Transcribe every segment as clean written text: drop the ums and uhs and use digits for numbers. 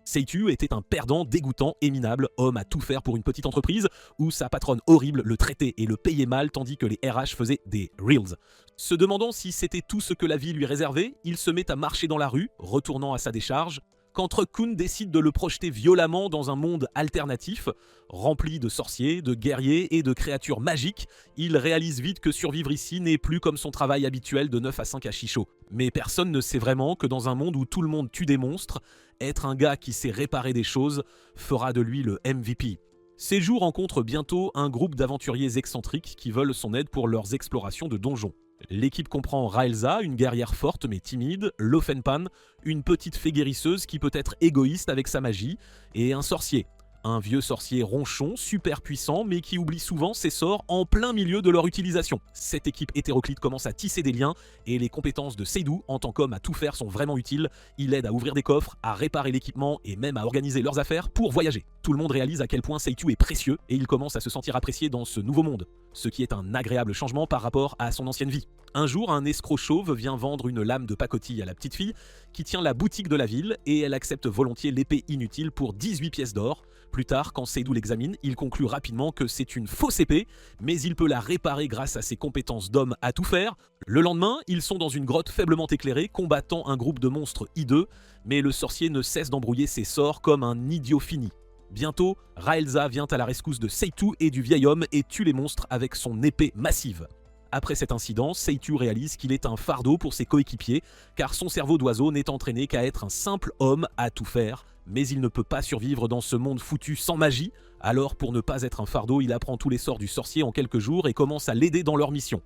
Seitu était un perdant dégoûtant et minable, homme à tout faire pour une petite entreprise où sa patronne horrible le traitait et le payait mal tandis que les RH faisaient des reels. Se demandant si c'était tout ce que la vie lui réservait, il se met à marcher dans la rue, retournant à sa décharge, quand Truck-kun décide de le projeter violemment dans un monde alternatif, rempli de sorciers, de guerriers et de créatures magiques. Il réalise vite que survivre ici n'est plus comme son travail habituel de 9 à 5 à Shisho. Mais personne ne sait vraiment que dans un monde où tout le monde tue des monstres, être un gars qui sait réparer des choses fera de lui le MVP. Seidu rencontre bientôt un groupe d'aventuriers excentriques qui veulent son aide pour leurs explorations de donjons. L'équipe comprend Raelza, une guerrière forte mais timide, Lofenpan, une petite fée guérisseuse qui peut être égoïste avec sa magie, et un sorcier. Un vieux sorcier ronchon, super puissant, mais qui oublie souvent ses sorts en plein milieu de leur utilisation. Cette équipe hétéroclite commence à tisser des liens, et les compétences de Seidu en tant qu'homme à tout faire sont vraiment utiles. Il aide à ouvrir des coffres, à réparer l'équipement, et même à organiser leurs affaires pour voyager. Tout le monde réalise à quel point Seitu est précieux, et il commence à se sentir apprécié dans ce nouveau monde, ce qui est un agréable changement par rapport à son ancienne vie. Un jour, un escroc chauve vient vendre une lame de pacotille à la petite fille qui tient la boutique de la ville et elle accepte volontiers l'épée inutile pour 18 pièces d'or. Plus tard, quand Seidu l'examine, il conclut rapidement que c'est une fausse épée, mais il peut la réparer grâce à ses compétences d'homme à tout faire. Le lendemain, ils sont dans une grotte faiblement éclairée, combattant un groupe de monstres hideux, mais le sorcier ne cesse d'embrouiller ses sorts comme un idiot fini. Bientôt, Raelza vient à la rescousse de Seitu et du vieil homme et tue les monstres avec son épée massive. Après cet incident, Seitu réalise qu'il est un fardeau pour ses coéquipiers, car son cerveau d'oiseau n'est entraîné qu'à être un simple homme à tout faire, mais il ne peut pas survivre dans ce monde foutu sans magie, alors pour ne pas être un fardeau, il apprend tous les sorts du sorcier en quelques jours et commence à l'aider dans leur mission.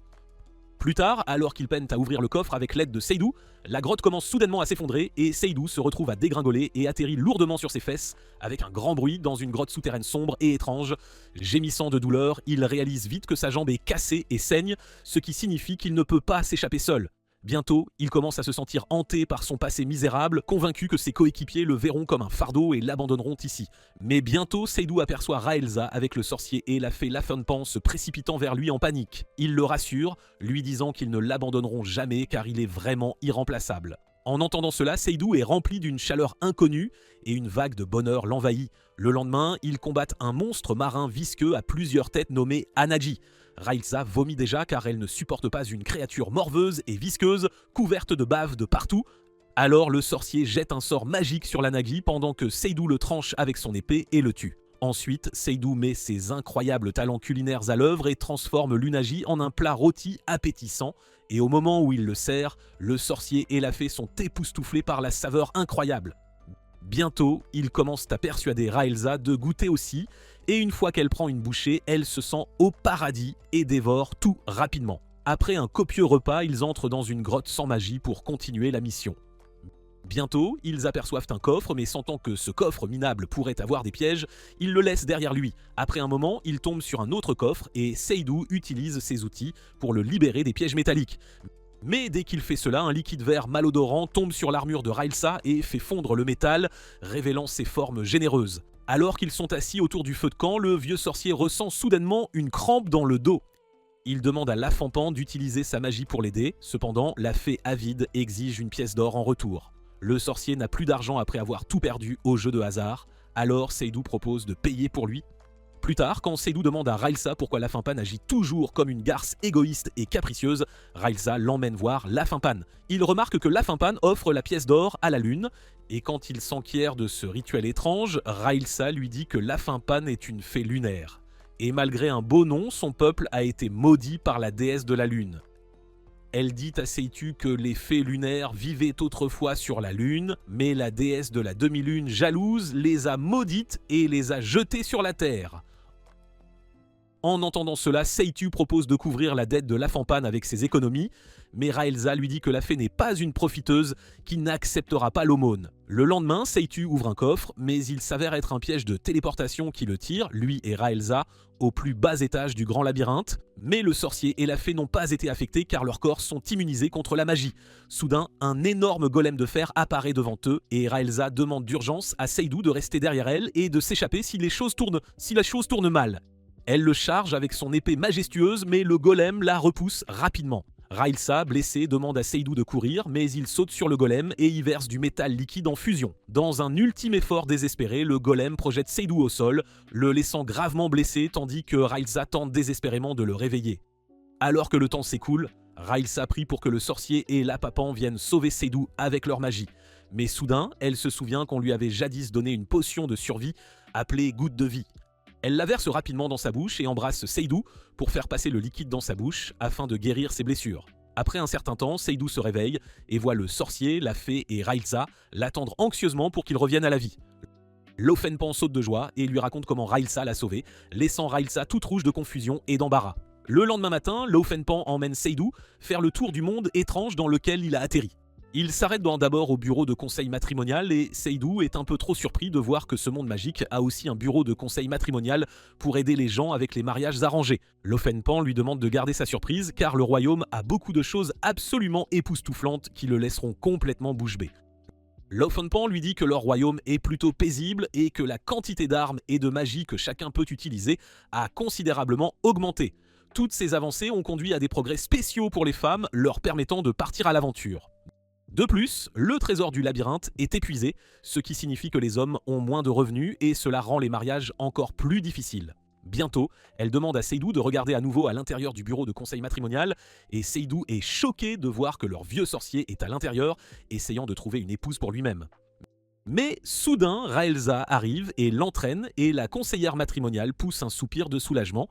Plus tard, alors qu'ils peinent à ouvrir le coffre avec l'aide de Seidu, la grotte commence soudainement à s'effondrer et Seidu se retrouve à dégringoler et atterrit lourdement sur ses fesses avec un grand bruit dans une grotte souterraine sombre et étrange. Gémissant de douleur, il réalise vite que sa jambe est cassée et saigne, ce qui signifie qu'il ne peut pas s'échapper seul. Bientôt, il commence à se sentir hanté par son passé misérable, convaincu que ses coéquipiers le verront comme un fardeau et l'abandonneront ici. Mais bientôt, Seidu aperçoit Raelza avec le sorcier et la fée Lafenpan se précipitant vers lui en panique. Il le rassure, lui disant qu'ils ne l'abandonneront jamais car il est vraiment irremplaçable. En entendant cela, Seidu est rempli d'une chaleur inconnue et une vague de bonheur l'envahit. Le lendemain, ils combattent un monstre marin visqueux à plusieurs têtes nommé Hanaji. Raelza vomit déjà car elle ne supporte pas une créature morveuse et visqueuse, couverte de bave de partout. Alors le sorcier jette un sort magique sur l'Hanagi pendant que Seidu le tranche avec son épée et le tue. Ensuite, Seidu met ses incroyables talents culinaires à l'œuvre et transforme l'Unagi en un plat rôti appétissant. Et au moment où il le sert, le sorcier et la fée sont époustouflés par la saveur incroyable. Bientôt, ils commencent à persuader Raelza de goûter aussi, et une fois qu'elle prend une bouchée, elle se sent au paradis et dévore tout rapidement. Après un copieux repas, ils entrent dans une grotte sans magie pour continuer la mission. Bientôt, ils aperçoivent un coffre, mais sentant que ce coffre minable pourrait avoir des pièges, ils le laissent derrière lui. Après un moment, ils tombent sur un autre coffre et Seidu utilise ses outils pour le libérer des pièges métalliques. Mais dès qu'il fait cela, un liquide vert malodorant tombe sur l'armure de Raelza et fait fondre le métal, révélant ses formes généreuses. Alors qu'ils sont assis autour du feu de camp, le vieux sorcier ressent soudainement une crampe dans le dos. Il demande à Lafenpan d'utiliser sa magie pour l'aider, cependant la fée avide exige une pièce d'or en retour. Le sorcier n'a plus d'argent après avoir tout perdu au jeu de hasard, alors Seidu propose de payer pour lui. Plus tard, quand Seidu demande à Raelza pourquoi Lafenpan agit toujours comme une garce égoïste et capricieuse, Raelza l'emmène voir Lafenpan. Il remarque que Lafenpan offre la pièce d'or à la lune, et quand il s'enquiert de ce rituel étrange, Raelza lui dit que Lafenpan est une fée lunaire. Et malgré un beau nom, son peuple a été maudit par la déesse de la lune. Elle dit à Seitu que les fées lunaires vivaient autrefois sur la lune, mais la déesse de la demi-lune jalouse les a maudites et les a jetées sur la terre. En entendant cela, Seitu propose de couvrir la dette de Lafenpan avec ses économies, mais Raelza lui dit que la fée n'est pas une profiteuse qui n'acceptera pas l'aumône. Le lendemain, Seitu ouvre un coffre, mais il s'avère être un piège de téléportation qui le tire, lui et Raelza, au plus bas étage du grand labyrinthe. Mais le sorcier et la fée n'ont pas été affectés car leurs corps sont immunisés contre la magie. Soudain, un énorme golem de fer apparaît devant eux et Raelza demande d'urgence à Seidu de rester derrière elle et de s'échapper si la chose tourne mal. Elle le charge avec son épée majestueuse, mais le golem la repousse rapidement. Railsa, blessé, demande à Seydu de courir, mais il saute sur le golem et y verse du métal liquide en fusion. Dans un ultime effort désespéré, le golem projette Seydu au sol, le laissant gravement blessé tandis que Railsa tente désespérément de le réveiller. Alors que le temps s'écoule, Railsa prie pour que le sorcier et l'Apapan viennent sauver Seydu avec leur magie. Mais soudain, elle se souvient qu'on lui avait jadis donné une potion de survie appelée Goutte de vie. Elle la verse rapidement dans sa bouche et embrasse Seydu pour faire passer le liquide dans sa bouche afin de guérir ses blessures. Après un certain temps, Seydu se réveille et voit le sorcier, la fée et Railsa l'attendre anxieusement pour qu'il revienne à la vie. Laufenpan saute de joie et lui raconte comment Railsa l'a sauvé, laissant Railsa toute rouge de confusion et d'embarras. Le lendemain matin, Laufenpan emmène Seydu faire le tour du monde étrange dans lequel il a atterri. Il s'arrête d'abord au bureau de conseil matrimonial et Seydu est un peu trop surpris de voir que ce monde magique a aussi un bureau de conseil matrimonial pour aider les gens avec les mariages arrangés. Laufenpan lui demande de garder sa surprise car le royaume a beaucoup de choses absolument époustouflantes qui le laisseront complètement bouche bée. Laufenpan lui dit que leur royaume est plutôt paisible et que la quantité d'armes et de magie que chacun peut utiliser a considérablement augmenté. Toutes ces avancées ont conduit à des progrès spéciaux pour les femmes, leur permettant de partir à l'aventure. De plus, le trésor du labyrinthe est épuisé, ce qui signifie que les hommes ont moins de revenus et cela rend les mariages encore plus difficiles. Bientôt, elle demande à Seydu de regarder à nouveau à l'intérieur du bureau de conseil matrimonial et Seydu est choqué de voir que leur vieux sorcier est à l'intérieur, essayant de trouver une épouse pour lui-même. Mais soudain, Raelza arrive et l'entraîne et la conseillère matrimoniale pousse un soupir de soulagement.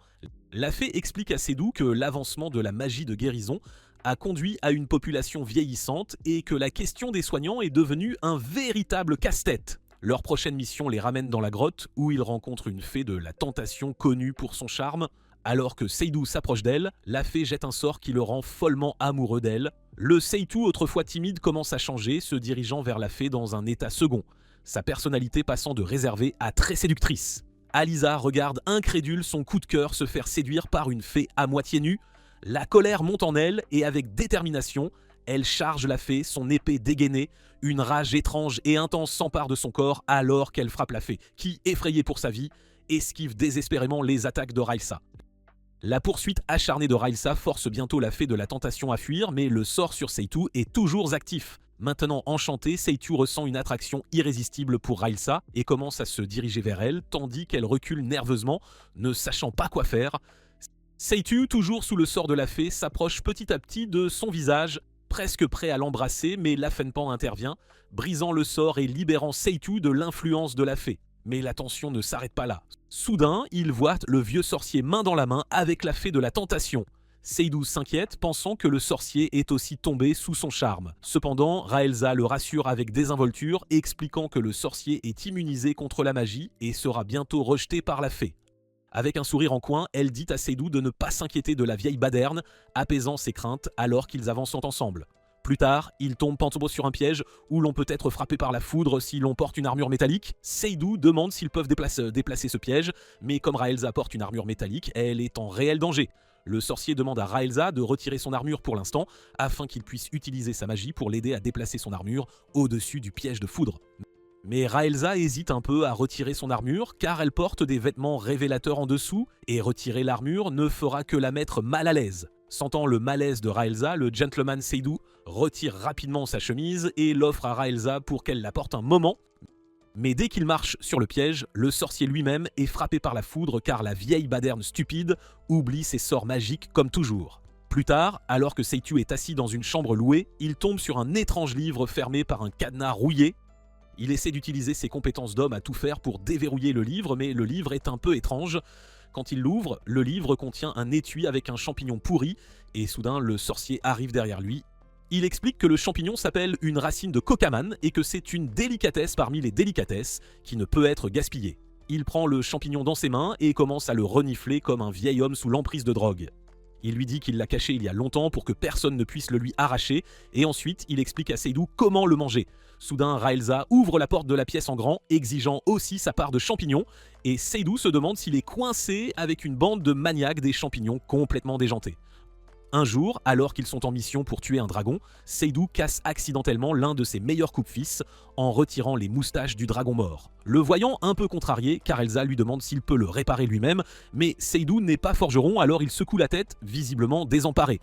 La fée explique à Seydu que l'avancement de la magie de guérison a conduit à une population vieillissante et que la question des soignants est devenue un véritable casse-tête. Leur prochaine mission les ramène dans la grotte où ils rencontrent une fée de la tentation connue pour son charme. Alors que Seydu s'approche d'elle, la fée jette un sort qui le rend follement amoureux d'elle. Le Seydu, autrefois timide, commence à changer, se dirigeant vers la fée dans un état second, sa personnalité passant de réservée à très séductrice. Alisa regarde incrédule son coup de cœur se faire séduire par une fée à moitié nue. La colère monte en elle et avec détermination, elle charge la fée, son épée dégainée. Une rage étrange et intense s'empare de son corps alors qu'elle frappe la fée, qui, effrayée pour sa vie, esquive désespérément les attaques de Railsa. La poursuite acharnée de Railsa force bientôt la fée de la tentation à fuir, mais le sort sur Seydu est toujours actif. Maintenant enchanté, Seydu ressent une attraction irrésistible pour Railsa et commence à se diriger vers elle, tandis qu'elle recule nerveusement, ne sachant pas quoi faire. Seydu, toujours sous le sort de la fée, s'approche petit à petit de son visage, presque prêt à l'embrasser, mais Laufenpan intervient, brisant le sort et libérant Seydu de l'influence de la fée. Mais la tension ne s'arrête pas là. Soudain, il voit le vieux sorcier main dans la main avec la fée de la tentation. Seydu s'inquiète, pensant que le sorcier est aussi tombé sous son charme. Cependant, Raelza le rassure avec désinvolture, expliquant que le sorcier est immunisé contre la magie et sera bientôt rejeté par la fée. Avec un sourire en coin, elle dit à Seydu de ne pas s'inquiéter de la vieille baderne, apaisant ses craintes alors qu'ils avancent ensemble. Plus tard, ils tombent pantobo sur un piège où l'on peut être frappé par la foudre si l'on porte une armure métallique. Seydu demande s'ils peuvent déplacer ce piège, mais comme Raelza porte une armure métallique, elle est en réel danger. Le sorcier demande à Raelza de retirer son armure pour l'instant, afin qu'il puisse utiliser sa magie pour l'aider à déplacer son armure au-dessus du piège de foudre. Mais Raelza hésite un peu à retirer son armure car elle porte des vêtements révélateurs en dessous et retirer l'armure ne fera que la mettre mal à l'aise. Sentant le malaise de Raelza, le gentleman Seydu retire rapidement sa chemise et l'offre à Raelza pour qu'elle la porte un moment. Mais dès qu'il marche sur le piège, le sorcier lui-même est frappé par la foudre car la vieille baderne stupide oublie ses sorts magiques comme toujours. Plus tard, alors que Seydu est assis dans une chambre louée, il tombe sur un étrange livre fermé par un cadenas rouillé. Il essaie d'utiliser ses compétences d'homme à tout faire pour déverrouiller le livre, mais le livre est un peu étrange. Quand il l'ouvre, le livre contient un étui avec un champignon pourri, et soudain le sorcier arrive derrière lui. Il explique que le champignon s'appelle une racine de cocaman et que c'est une délicatesse parmi les délicatesses qui ne peut être gaspillée. Il prend le champignon dans ses mains et commence à le renifler comme un vieil homme sous l'emprise de drogue. Il lui dit qu'il l'a caché il y a longtemps pour que personne ne puisse le lui arracher, et ensuite il explique à Seydu comment le manger. Soudain, Raelza ouvre la porte de la pièce en grand, exigeant aussi sa part de champignons, et Seydu se demande s'il est coincé avec une bande de maniaques des champignons complètement déjantés. Un jour, alors qu'ils sont en mission pour tuer un dragon, Seydu casse accidentellement l'un de ses meilleurs coupe-fils en retirant les moustaches du dragon mort. Le voyant un peu contrarié, Raelza lui demande s'il peut le réparer lui-même, mais Seydu n'est pas forgeron alors il secoue la tête, visiblement désemparé.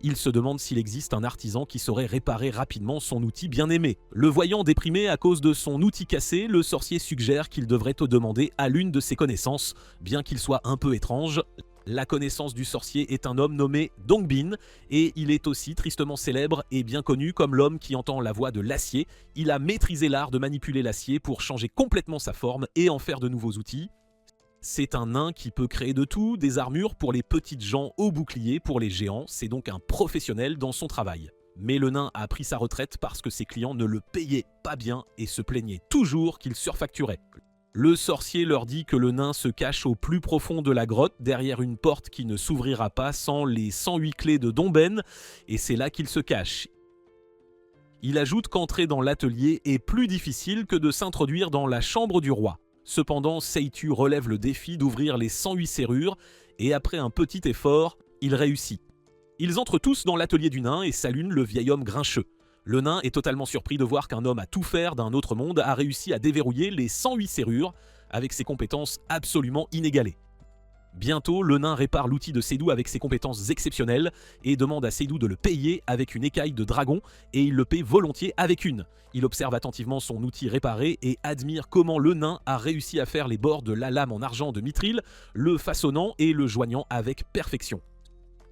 Il se demande s'il existe un artisan qui saurait réparer rapidement son outil bien-aimé. Le voyant déprimé à cause de son outil cassé, le sorcier suggère qu'il devrait te demander à l'une de ses connaissances, bien qu'il soit un peu étrange. La connaissance du sorcier est un homme nommé Dongbin, et il est aussi tristement célèbre et bien connu comme l'homme qui entend la voix de l'acier. Il a maîtrisé l'art de manipuler l'acier pour changer complètement sa forme et en faire de nouveaux outils. C'est un nain qui peut créer de tout, des armures pour les petites gens au bouclier pour les géants, c'est donc un professionnel dans son travail. Mais le nain a pris sa retraite parce que ses clients ne le payaient pas bien et se plaignaient toujours qu'il surfacturait. Le sorcier leur dit que le nain se cache au plus profond de la grotte, derrière une porte qui ne s'ouvrira pas sans les 108 clés de Donben, et c'est là qu'il se cache. Il ajoute qu'entrer dans l'atelier est plus difficile que de s'introduire dans la chambre du roi. Cependant, Seitu relève le défi d'ouvrir les 108 serrures, et après un petit effort, il réussit. Ils entrent tous dans l'atelier du nain et saluent le vieil homme grincheux. Le nain est totalement surpris de voir qu'un homme à tout faire d'un autre monde a réussi à déverrouiller les 108 serrures avec ses compétences absolument inégalées. Bientôt, le nain répare l'outil de Seydu avec ses compétences exceptionnelles et demande à Seydu de le payer avec une écaille de dragon, et il le paie volontiers avec une. Il observe attentivement son outil réparé et admire comment le nain a réussi à faire les bords de la lame en argent de Mithril, le façonnant et le joignant avec perfection.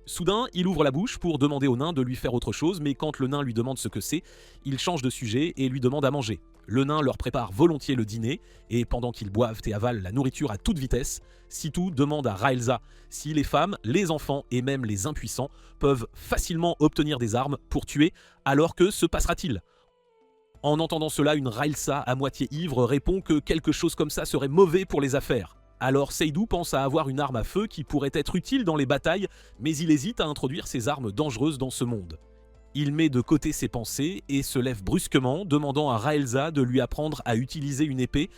Soudain, il ouvre la bouche pour demander au nain de lui faire autre chose, mais quand le nain lui demande ce que c'est, il change de sujet et lui demande à manger. Le nain leur prépare volontiers le dîner, et pendant qu'ils boivent et avalent la nourriture à toute vitesse, Seytu demande à Rael'za si les femmes, les enfants et même les impuissants peuvent facilement obtenir des armes pour tuer, alors que se passera-t-il ? En entendant cela, une Rael'za à moitié ivre répond que quelque chose comme ça serait mauvais pour les affaires. Alors Seydu pense à avoir une arme à feu qui pourrait être utile dans les batailles, mais il hésite à introduire ces armes dangereuses dans ce monde. Il met de côté ses pensées et se lève brusquement, demandant à Rael'za de lui apprendre à utiliser une épée,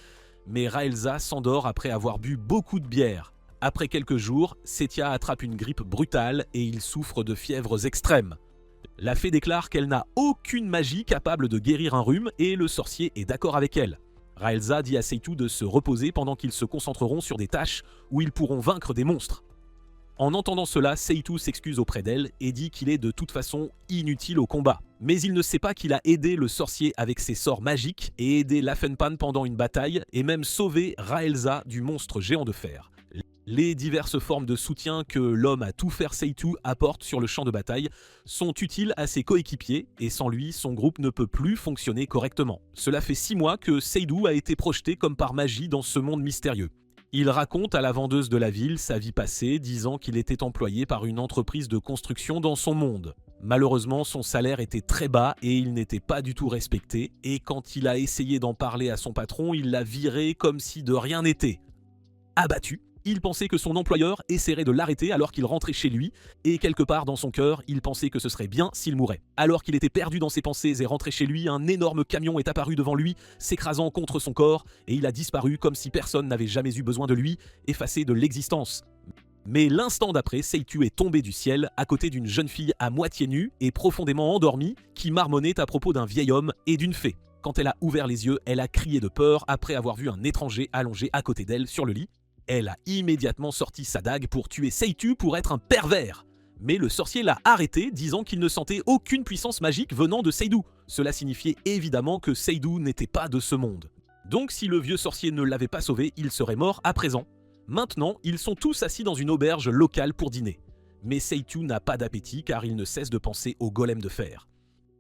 mais Rael'za s'endort après avoir bu beaucoup de bière. Après quelques jours, Setia attrape une grippe brutale et il souffre de fièvres extrêmes. La fée déclare qu'elle n'a aucune magie capable de guérir un rhume et le sorcier est d'accord avec elle. Rael'za dit à Seytu de se reposer pendant qu'ils se concentreront sur des tâches où ils pourront vaincre des monstres. En entendant cela, Seytu s'excuse auprès d'elle et dit qu'il est de toute façon inutile au combat. Mais il ne sait pas qu'il a aidé le sorcier avec ses sorts magiques et aidé Lafenpan pendant une bataille et même sauvé Rael'za du monstre géant de fer. Les diverses formes de soutien que l'homme à tout faire Seytu apporte sur le champ de bataille sont utiles à ses coéquipiers et sans lui, son groupe ne peut plus fonctionner correctement. Cela fait 6 mois que Seydu a été projeté comme par magie dans ce monde mystérieux. Il raconte à la vendeuse de la ville sa vie passée, disant qu'il était employé par une entreprise de construction dans son monde. Malheureusement, son salaire était très bas et il n'était pas du tout respecté, et quand il a essayé d'en parler à son patron, il l'a viré comme si de rien n'était. Abattu, il pensait que son employeur essaierait de l'arrêter alors qu'il rentrait chez lui, et quelque part dans son cœur, il pensait que ce serait bien s'il mourait. Alors qu'il était perdu dans ses pensées et rentré chez lui, un énorme camion est apparu devant lui, s'écrasant contre son corps, et il a disparu comme si personne n'avait jamais eu besoin de lui, effacé de l'existence. Mais l'instant d'après, Seytu est tombé du ciel à côté d'une jeune fille à moitié nue et profondément endormie qui marmonnait à propos d'un vieil homme et d'une fée. Quand elle a ouvert les yeux, elle a crié de peur après avoir vu un étranger allongé à côté d'elle sur le lit. Elle a immédiatement sorti sa dague pour tuer Seytu pour être un pervers. Mais le sorcier l'a arrêté, disant qu'il ne sentait aucune puissance magique venant de Seydu. Cela signifiait évidemment que Seydu n'était pas de ce monde. Donc si le vieux sorcier ne l'avait pas sauvé, il serait mort à présent. Maintenant, ils sont tous assis dans une auberge locale pour dîner. Mais Seytu n'a pas d'appétit car il ne cesse de penser au golem de fer.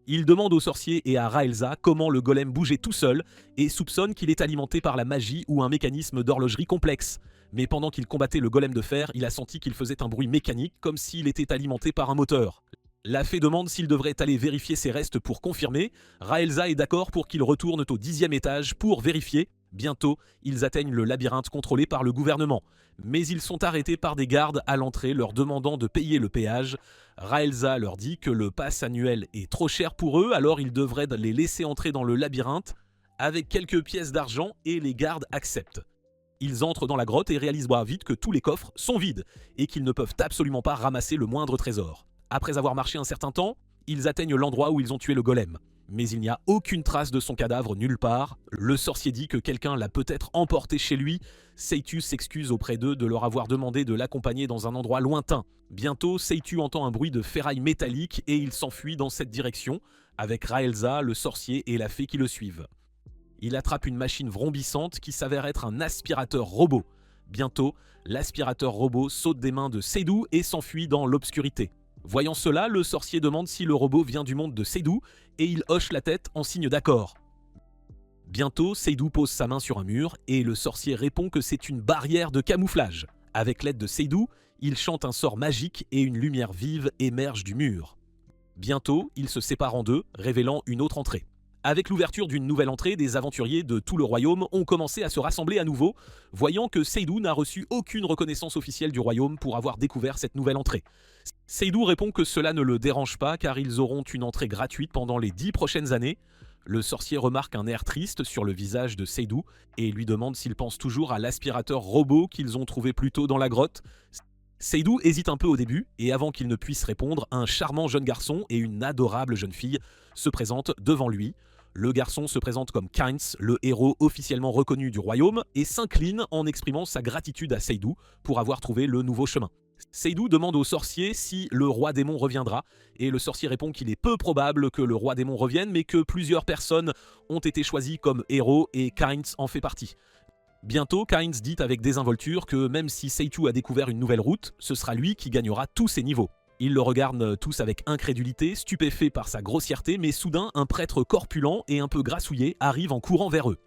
Il demande au sorcier et à Rael'za comment le golem bougeait tout seul et soupçonne qu'il est alimenté par la magie ou un mécanisme d'horlogerie complexe. Mais pendant qu'il combattait le golem de fer, il a senti qu'il faisait un bruit mécanique comme s'il était alimenté par un moteur. La fée demande s'il devrait aller vérifier ses restes pour confirmer. Rael'za est d'accord pour qu'il retourne au 10e étage pour vérifier. Bientôt, ils atteignent le labyrinthe contrôlé par le gouvernement. Mais ils sont arrêtés par des gardes à l'entrée leur demandant de payer le péage. Rael'za leur dit que le pass annuel est trop cher pour eux, alors ils devraient les laisser entrer dans le labyrinthe avec quelques pièces d'argent et les gardes acceptent. Ils entrent dans la grotte et réalisent vite que tous les coffres sont vides et qu'ils ne peuvent absolument pas ramasser le moindre trésor. Après avoir marché un certain temps, ils atteignent l'endroit où ils ont tué le golem. Mais il n'y a aucune trace de son cadavre nulle part. Le sorcier dit que quelqu'un l'a peut-être emporté chez lui. Seitu s'excuse auprès d'eux de leur avoir demandé de l'accompagner dans un endroit lointain. Bientôt, Seitu entend un bruit de ferraille métallique et il s'enfuit dans cette direction, avec Raelza, le sorcier et la fée qui le suivent. Il attrape une machine vrombissante qui s'avère être un aspirateur robot. Bientôt, l'aspirateur robot saute des mains de Seydu et s'enfuit dans l'obscurité. Voyant cela, le sorcier demande si le robot vient du monde de Seydu et il hoche la tête en signe d'accord. Bientôt, Seydu pose sa main sur un mur et le sorcier répond que c'est une barrière de camouflage. Avec l'aide de Seydu, il chante un sort magique et une lumière vive émerge du mur. Bientôt, ils se séparent en deux, révélant une autre entrée. Avec l'ouverture d'une nouvelle entrée, des aventuriers de tout le royaume ont commencé à se rassembler à nouveau, voyant que Seydu n'a reçu aucune reconnaissance officielle du royaume pour avoir découvert cette nouvelle entrée. Seydu répond que cela ne le dérange pas car ils auront une entrée gratuite pendant les 10 prochaines années. Le sorcier remarque un air triste sur le visage de Seydu et lui demande s'il pense toujours à l'aspirateur robot qu'ils ont trouvé plus tôt dans la grotte. Seydu hésite un peu au début et avant qu'il ne puisse répondre, un charmant jeune garçon et une adorable jeune fille se présentent devant lui. Le garçon se présente comme Kynes, le héros officiellement reconnu du royaume, et s'incline en exprimant sa gratitude à Seydu pour avoir trouvé le nouveau chemin. Seydu demande au sorcier si le roi démon reviendra, et le sorcier répond qu'il est peu probable que le roi démon revienne, mais que plusieurs personnes ont été choisies comme héros et Kynes en fait partie. Bientôt, Kynes dit avec désinvolture que même si Seydu a découvert une nouvelle route, ce sera lui qui gagnera tous ses niveaux. Ils le regardent tous avec incrédulité, stupéfaits par sa grossièreté, mais soudain, un prêtre corpulent et un peu grassouillé arrive en courant vers eux.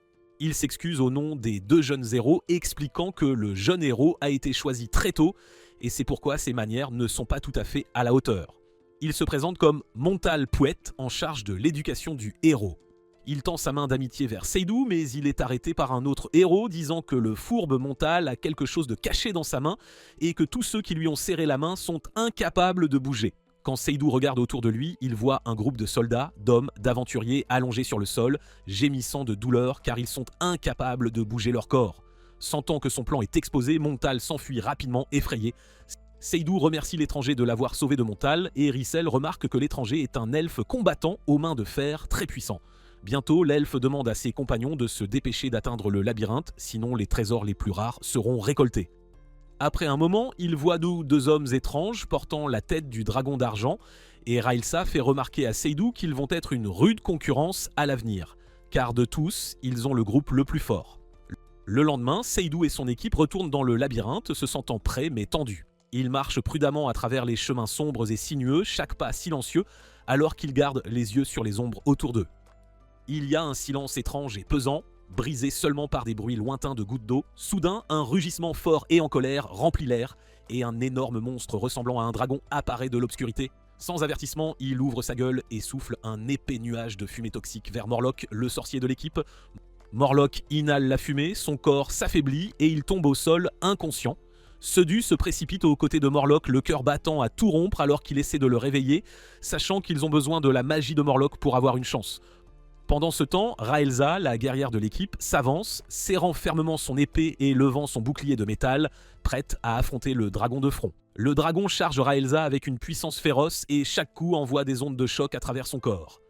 Il s'excuse au nom des deux jeunes héros, expliquant que le jeune héros a été choisi très tôt, et c'est pourquoi ses manières ne sont pas tout à fait à la hauteur. Il se présente comme Montal Pouet, en charge de l'éducation du héros. Il tend sa main d'amitié vers Seydu, mais il est arrêté par un autre héros disant que le fourbe Montal a quelque chose de caché dans sa main et que tous ceux qui lui ont serré la main sont incapables de bouger. Quand Seydu regarde autour de lui, il voit un groupe de soldats, d'hommes, d'aventuriers allongés sur le sol, gémissant de douleur car ils sont incapables de bouger leur corps. Sentant que son plan est exposé, Montal s'enfuit rapidement, effrayé. Seydu remercie l'étranger de l'avoir sauvé de Montal et Rissel remarque que l'étranger est un elfe combattant aux mains de fer très puissant. Bientôt, l'elfe demande à ses compagnons de se dépêcher d'atteindre le labyrinthe, sinon les trésors les plus rares seront récoltés. Après un moment, il voit deux hommes étranges portant la tête du dragon d'argent, et Raelza fait remarquer à Seydu qu'ils vont être une rude concurrence à l'avenir, car de tous, ils ont le groupe le plus fort. Le lendemain, Seydu et son équipe retournent dans le labyrinthe, se sentant prêts mais tendus. Ils marchent prudemment à travers les chemins sombres et sinueux, chaque pas silencieux, alors qu'ils gardent les yeux sur les ombres autour d'eux. Il y a un silence étrange et pesant, brisé seulement par des bruits lointains de gouttes d'eau. Soudain, un rugissement fort et en colère remplit l'air, et un énorme monstre ressemblant à un dragon apparaît de l'obscurité. Sans avertissement, il ouvre sa gueule et souffle un épais nuage de fumée toxique vers Morlock, le sorcier de l'équipe. Morlock inhale la fumée, son corps s'affaiblit et il tombe au sol inconscient. Sedu se précipite aux côtés de Morlock, le cœur battant à tout rompre alors qu'il essaie de le réveiller, sachant qu'ils ont besoin de la magie de Morlock pour avoir une chance. Pendant ce temps, Raelza, la guerrière de l'équipe, s'avance, serrant fermement son épée et levant son bouclier de métal, prête à affronter le dragon de front. Le dragon charge Raelza avec une puissance féroce et chaque coup envoie des ondes de choc à travers son corps.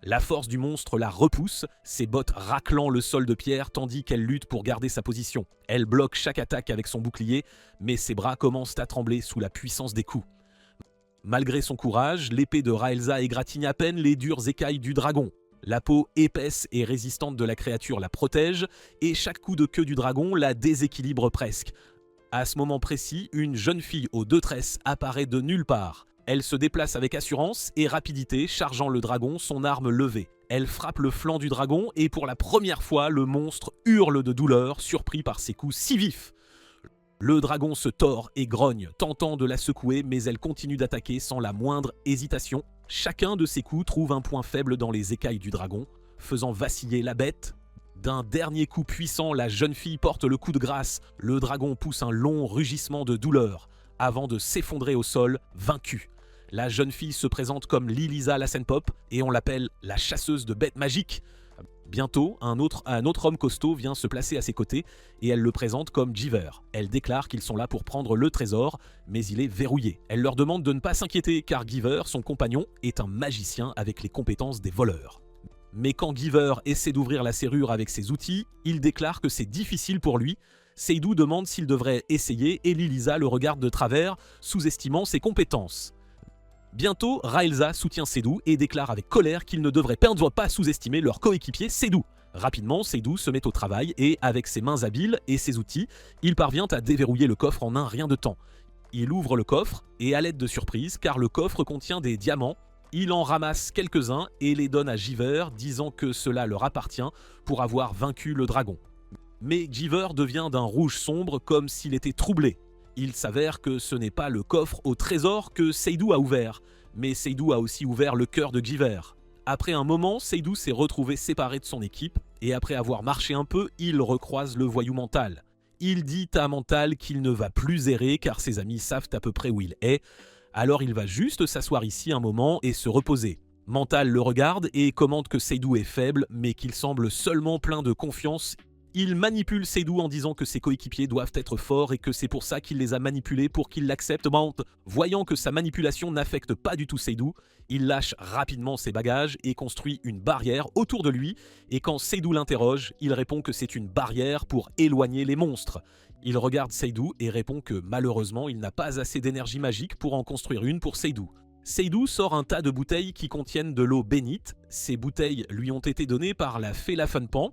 La force du monstre la repousse, ses bottes raclant le sol de pierre tandis qu'elle lutte pour garder sa position. Elle bloque chaque attaque avec son bouclier, mais ses bras commencent à trembler sous la puissance des coups. Malgré son courage, l'épée de Raelza égratigne à peine les dures écailles du dragon. La peau épaisse et résistante de la créature la protège, et chaque coup de queue du dragon la déséquilibre presque. À ce moment précis, une jeune fille aux deux tresses apparaît de nulle part. Elle se déplace avec assurance et rapidité, chargeant le dragon, son arme levée. Elle frappe le flanc du dragon et pour la première fois, le monstre hurle de douleur, surpris par ses coups si vifs. Le dragon se tord et grogne, tentant de la secouer, mais elle continue d'attaquer sans la moindre hésitation. Chacun de ses coups trouve un point faible dans les écailles du dragon, faisant vaciller la bête. D'un dernier coup puissant, la jeune fille porte le coup de grâce. Le dragon pousse un long rugissement de douleur, avant de s'effondrer au sol, vaincu. La jeune fille se présente comme Lilisa Lassenpop, et on l'appelle la chasseuse de bêtes magiques. Bientôt, un autre homme costaud vient se placer à ses côtés et elle le présente comme Giver. Elle déclare qu'ils sont là pour prendre le trésor, mais il est verrouillé. Elle leur demande de ne pas s'inquiéter car Giver, son compagnon, est un magicien avec les compétences des voleurs. Mais quand Giver essaie d'ouvrir la serrure avec ses outils, il déclare que c'est difficile pour lui. Seydou demande s'il devrait essayer et Liliza le regarde de travers, sous-estimant ses compétences. Bientôt, Raelza soutient Seydou et déclare avec colère qu'il ne devrait pas sous-estimer leur coéquipier Seydou. Rapidement, Seydou se met au travail et, avec ses mains habiles et ses outils, il parvient à déverrouiller le coffre en un rien de temps. Il ouvre le coffre et, à l'aide de surprise, car le coffre contient des diamants, il en ramasse quelques-uns et les donne à Giver, disant que cela leur appartient pour avoir vaincu le dragon. Mais Giver devient d'un rouge sombre comme s'il était troublé. Il s'avère que ce n'est pas le coffre au trésor que Seydou a ouvert, mais Seydou a aussi ouvert le cœur de Giver. Après un moment, Seydou s'est retrouvé séparé de son équipe, et après avoir marché un peu, il recroise le voyou Mental. Il dit à Mental qu'il ne va plus errer car ses amis savent à peu près où il est, alors il va juste s'asseoir ici un moment et se reposer. Mental le regarde et commente que Seydou est faible, mais qu'il semble seulement plein de confiance. Il manipule Seydou en disant que ses coéquipiers doivent être forts et que c'est pour ça qu'il les a manipulés pour qu'il l'accepte. Voyant que sa manipulation n'affecte pas du tout Seydou, il lâche rapidement ses bagages et construit une barrière autour de lui. Et quand Seydou l'interroge, il répond que c'est une barrière pour éloigner les monstres. Il regarde Seydou et répond que malheureusement il n'a pas assez d'énergie magique pour en construire une pour Seydou. Seydou sort un tas de bouteilles qui contiennent de l'eau bénite. Ces bouteilles lui ont été données par la fée Lafunpan.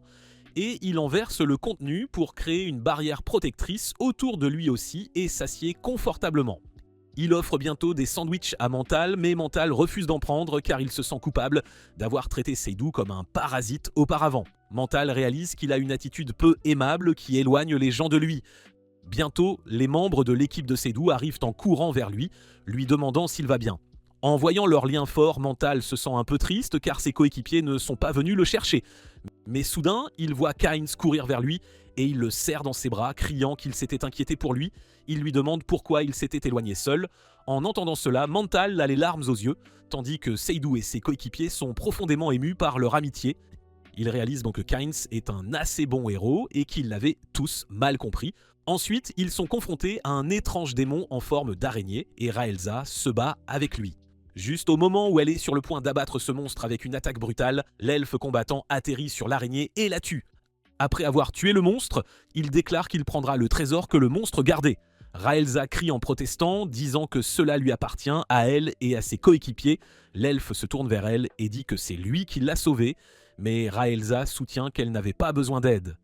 Et il en verse le contenu pour créer une barrière protectrice autour de lui aussi et s'assied confortablement. Il offre bientôt des sandwichs à Mental, mais Mental refuse d'en prendre car il se sent coupable d'avoir traité Seydou comme un parasite auparavant. Mental réalise qu'il a une attitude peu aimable qui éloigne les gens de lui. Bientôt, les membres de l'équipe de Seydou arrivent en courant vers lui, lui demandant s'il va bien. En voyant leur lien fort, Mental se sent un peu triste car ses coéquipiers ne sont pas venus le chercher. Mais soudain, il voit Kynes courir vers lui et il le serre dans ses bras, criant qu'il s'était inquiété pour lui. Il lui demande pourquoi il s'était éloigné seul. En entendant cela, Mental a les larmes aux yeux, tandis que Seydou et ses coéquipiers sont profondément émus par leur amitié. Il réalise donc que Kynes est un assez bon héros et qu'ils l'avaient tous mal compris. Ensuite, ils sont confrontés à un étrange démon en forme d'araignée et Raelza se bat avec lui. Juste au moment où elle est sur le point d'abattre ce monstre avec une attaque brutale, l'elfe combattant atterrit sur l'araignée et la tue. Après avoir tué le monstre, il déclare qu'il prendra le trésor que le monstre gardait. Raelza crie en protestant, disant que cela lui appartient à elle et à ses coéquipiers. L'elfe se tourne vers elle et dit que c'est lui qui l'a sauvée, mais Raelza soutient qu'elle n'avait pas besoin d'aide.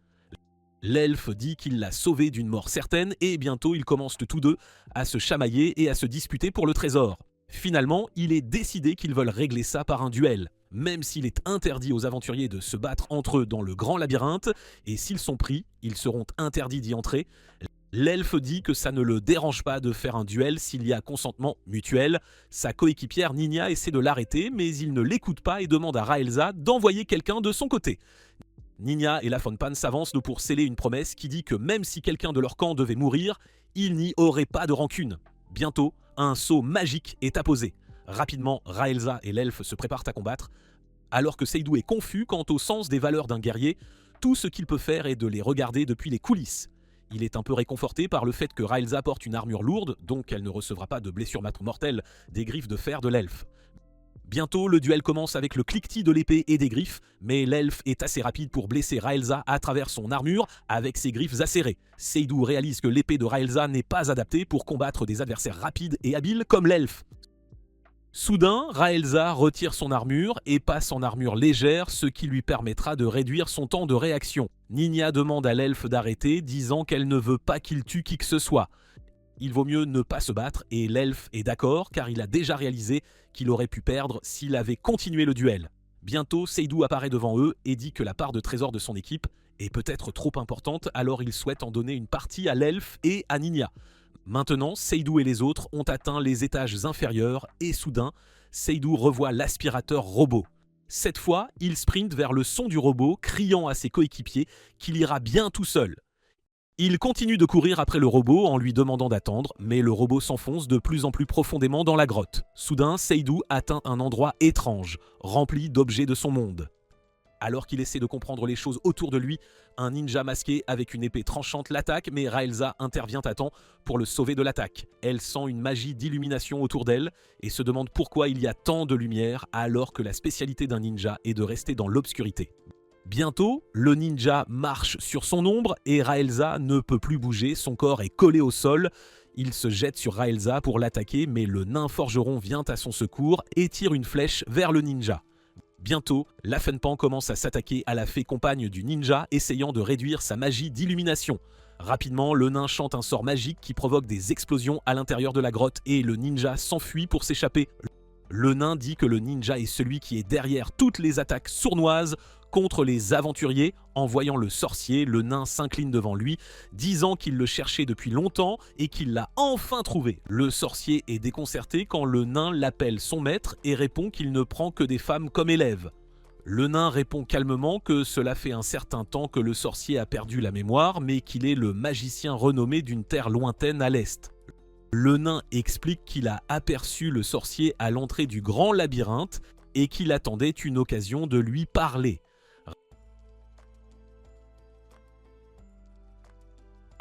L'elfe dit qu'il l'a sauvée d'une mort certaine et bientôt ils commencent tous deux à se chamailler et à se disputer pour le trésor. Finalement, il est décidé qu'ils veulent régler ça par un duel, même s'il est interdit aux aventuriers de se battre entre eux dans le grand labyrinthe, et s'ils sont pris, ils seront interdits d'y entrer. L'elfe dit que ça ne le dérange pas de faire un duel s'il y a consentement mutuel. Sa coéquipière Ninia essaie de l'arrêter, mais il ne l'écoute pas et demande à Raelza d'envoyer quelqu'un de son côté. Ninia et Lafunpan s'avancent pour sceller une promesse qui dit que même si quelqu'un de leur camp devait mourir, ils n'y auraient pas de rancune. Bientôt, un sceau magique est apposé. Rapidement, Raelza et l'elfe se préparent à combattre. Alors que Seydou est confus quant au sens des valeurs d'un guerrier, tout ce qu'il peut faire est de les regarder depuis les coulisses. Il est un peu réconforté par le fait que Raelza porte une armure lourde, donc elle ne recevra pas de blessure mortelle des griffes de fer de l'elfe. Bientôt, le duel commence avec le cliquetis de l'épée et des griffes, mais l'elfe est assez rapide pour blesser Raelza à travers son armure avec ses griffes acérées. Seydou réalise que l'épée de Raelza n'est pas adaptée pour combattre des adversaires rapides et habiles comme l'elfe. Soudain, Raelza retire son armure et passe en armure légère, ce qui lui permettra de réduire son temps de réaction. Ninia demande à l'elfe d'arrêter, disant qu'elle ne veut pas qu'il tue qui que ce soit. Il vaut mieux ne pas se battre et l'elfe est d'accord car il a déjà réalisé qu'il aurait pu perdre s'il avait continué le duel. Bientôt, Seydou apparaît devant eux et dit que la part de trésor de son équipe est peut-être trop importante, alors il souhaite en donner une partie à l'elfe et à Ninia. Maintenant, Seydou et les autres ont atteint les étages inférieurs et soudain, Seydou revoit l'aspirateur robot. Cette fois, il sprinte vers le son du robot, criant à ses coéquipiers qu'il ira bien tout seul. Il continue de courir après le robot en lui demandant d'attendre, mais le robot s'enfonce de plus en plus profondément dans la grotte. Soudain, Seydou atteint un endroit étrange, rempli d'objets de son monde. Alors qu'il essaie de comprendre les choses autour de lui, un ninja masqué avec une épée tranchante l'attaque, mais Raelza intervient à temps pour le sauver de l'attaque. Elle sent une magie d'illumination autour d'elle et se demande pourquoi il y a tant de lumière alors que la spécialité d'un ninja est de rester dans l'obscurité. Bientôt, le ninja marche sur son ombre et Raelza ne peut plus bouger, son corps est collé au sol. Il se jette sur Raelza pour l'attaquer, mais le nain forgeron vient à son secours et tire une flèche vers le ninja. Bientôt, Lafenpan commence à s'attaquer à la fée compagne du ninja, essayant de réduire sa magie d'illumination. Rapidement, le nain chante un sort magique qui provoque des explosions à l'intérieur de la grotte et le ninja s'enfuit pour s'échapper. Le nain dit que le ninja est celui qui est derrière toutes les attaques sournoises contre les aventuriers. En voyant le sorcier, le nain s'incline devant lui, disant qu'il le cherchait depuis longtemps et qu'il l'a enfin trouvé. Le sorcier est déconcerté quand le nain l'appelle son maître et répond qu'il ne prend que des femmes comme élèves. Le nain répond calmement que cela fait un certain temps que le sorcier a perdu la mémoire, mais qu'il est le magicien renommé d'une terre lointaine à l'est. Le nain explique qu'il a aperçu le sorcier à l'entrée du grand labyrinthe et qu'il attendait une occasion de lui parler.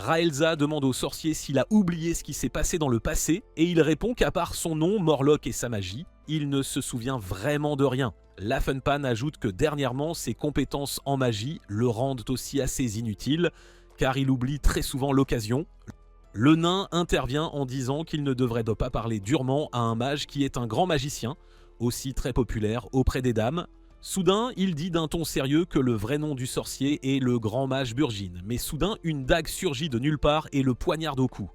Raelza demande au sorcier s'il a oublié ce qui s'est passé dans le passé et il répond qu'à part son nom, Morlock et sa magie, il ne se souvient vraiment de rien. Lafenpan ajoute que dernièrement, ses compétences en magie le rendent aussi assez inutile car il oublie très souvent l'occasion. Le nain intervient en disant qu'il ne devrait pas parler durement à un mage qui est un grand magicien, aussi très populaire auprès des dames. Soudain, il dit d'un ton sérieux que le vrai nom du sorcier est le grand mage Burgin, mais soudain, une dague surgit de nulle part et le poignarde au cou.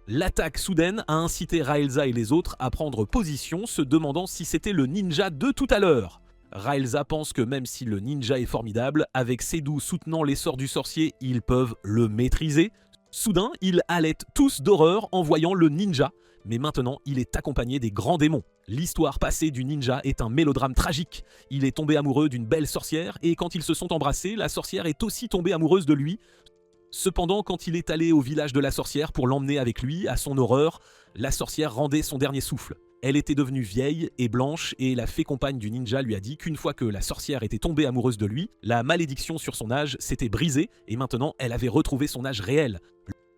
L'attaque soudaine a incité Raelza et les autres à prendre position, se demandant si c'était le ninja de tout à l'heure. Raelza pense que même si le ninja est formidable, avec Seydu soutenant l'essor du sorcier, ils peuvent le maîtriser. Soudain, ils halètent tous d'horreur en voyant le ninja, mais maintenant il est accompagné des grands démons. L'histoire passée du ninja est un mélodrame tragique. Il est tombé amoureux d'une belle sorcière et quand ils se sont embrassés, la sorcière est aussi tombée amoureuse de lui. Cependant, quand il est allé au village de la sorcière pour l'emmener avec lui, à son horreur, la sorcière rendait son dernier souffle. Elle était devenue vieille et blanche et la fée compagne du ninja lui a dit qu'une fois que la sorcière était tombée amoureuse de lui, la malédiction sur son âge s'était brisée et maintenant elle avait retrouvé son âge réel.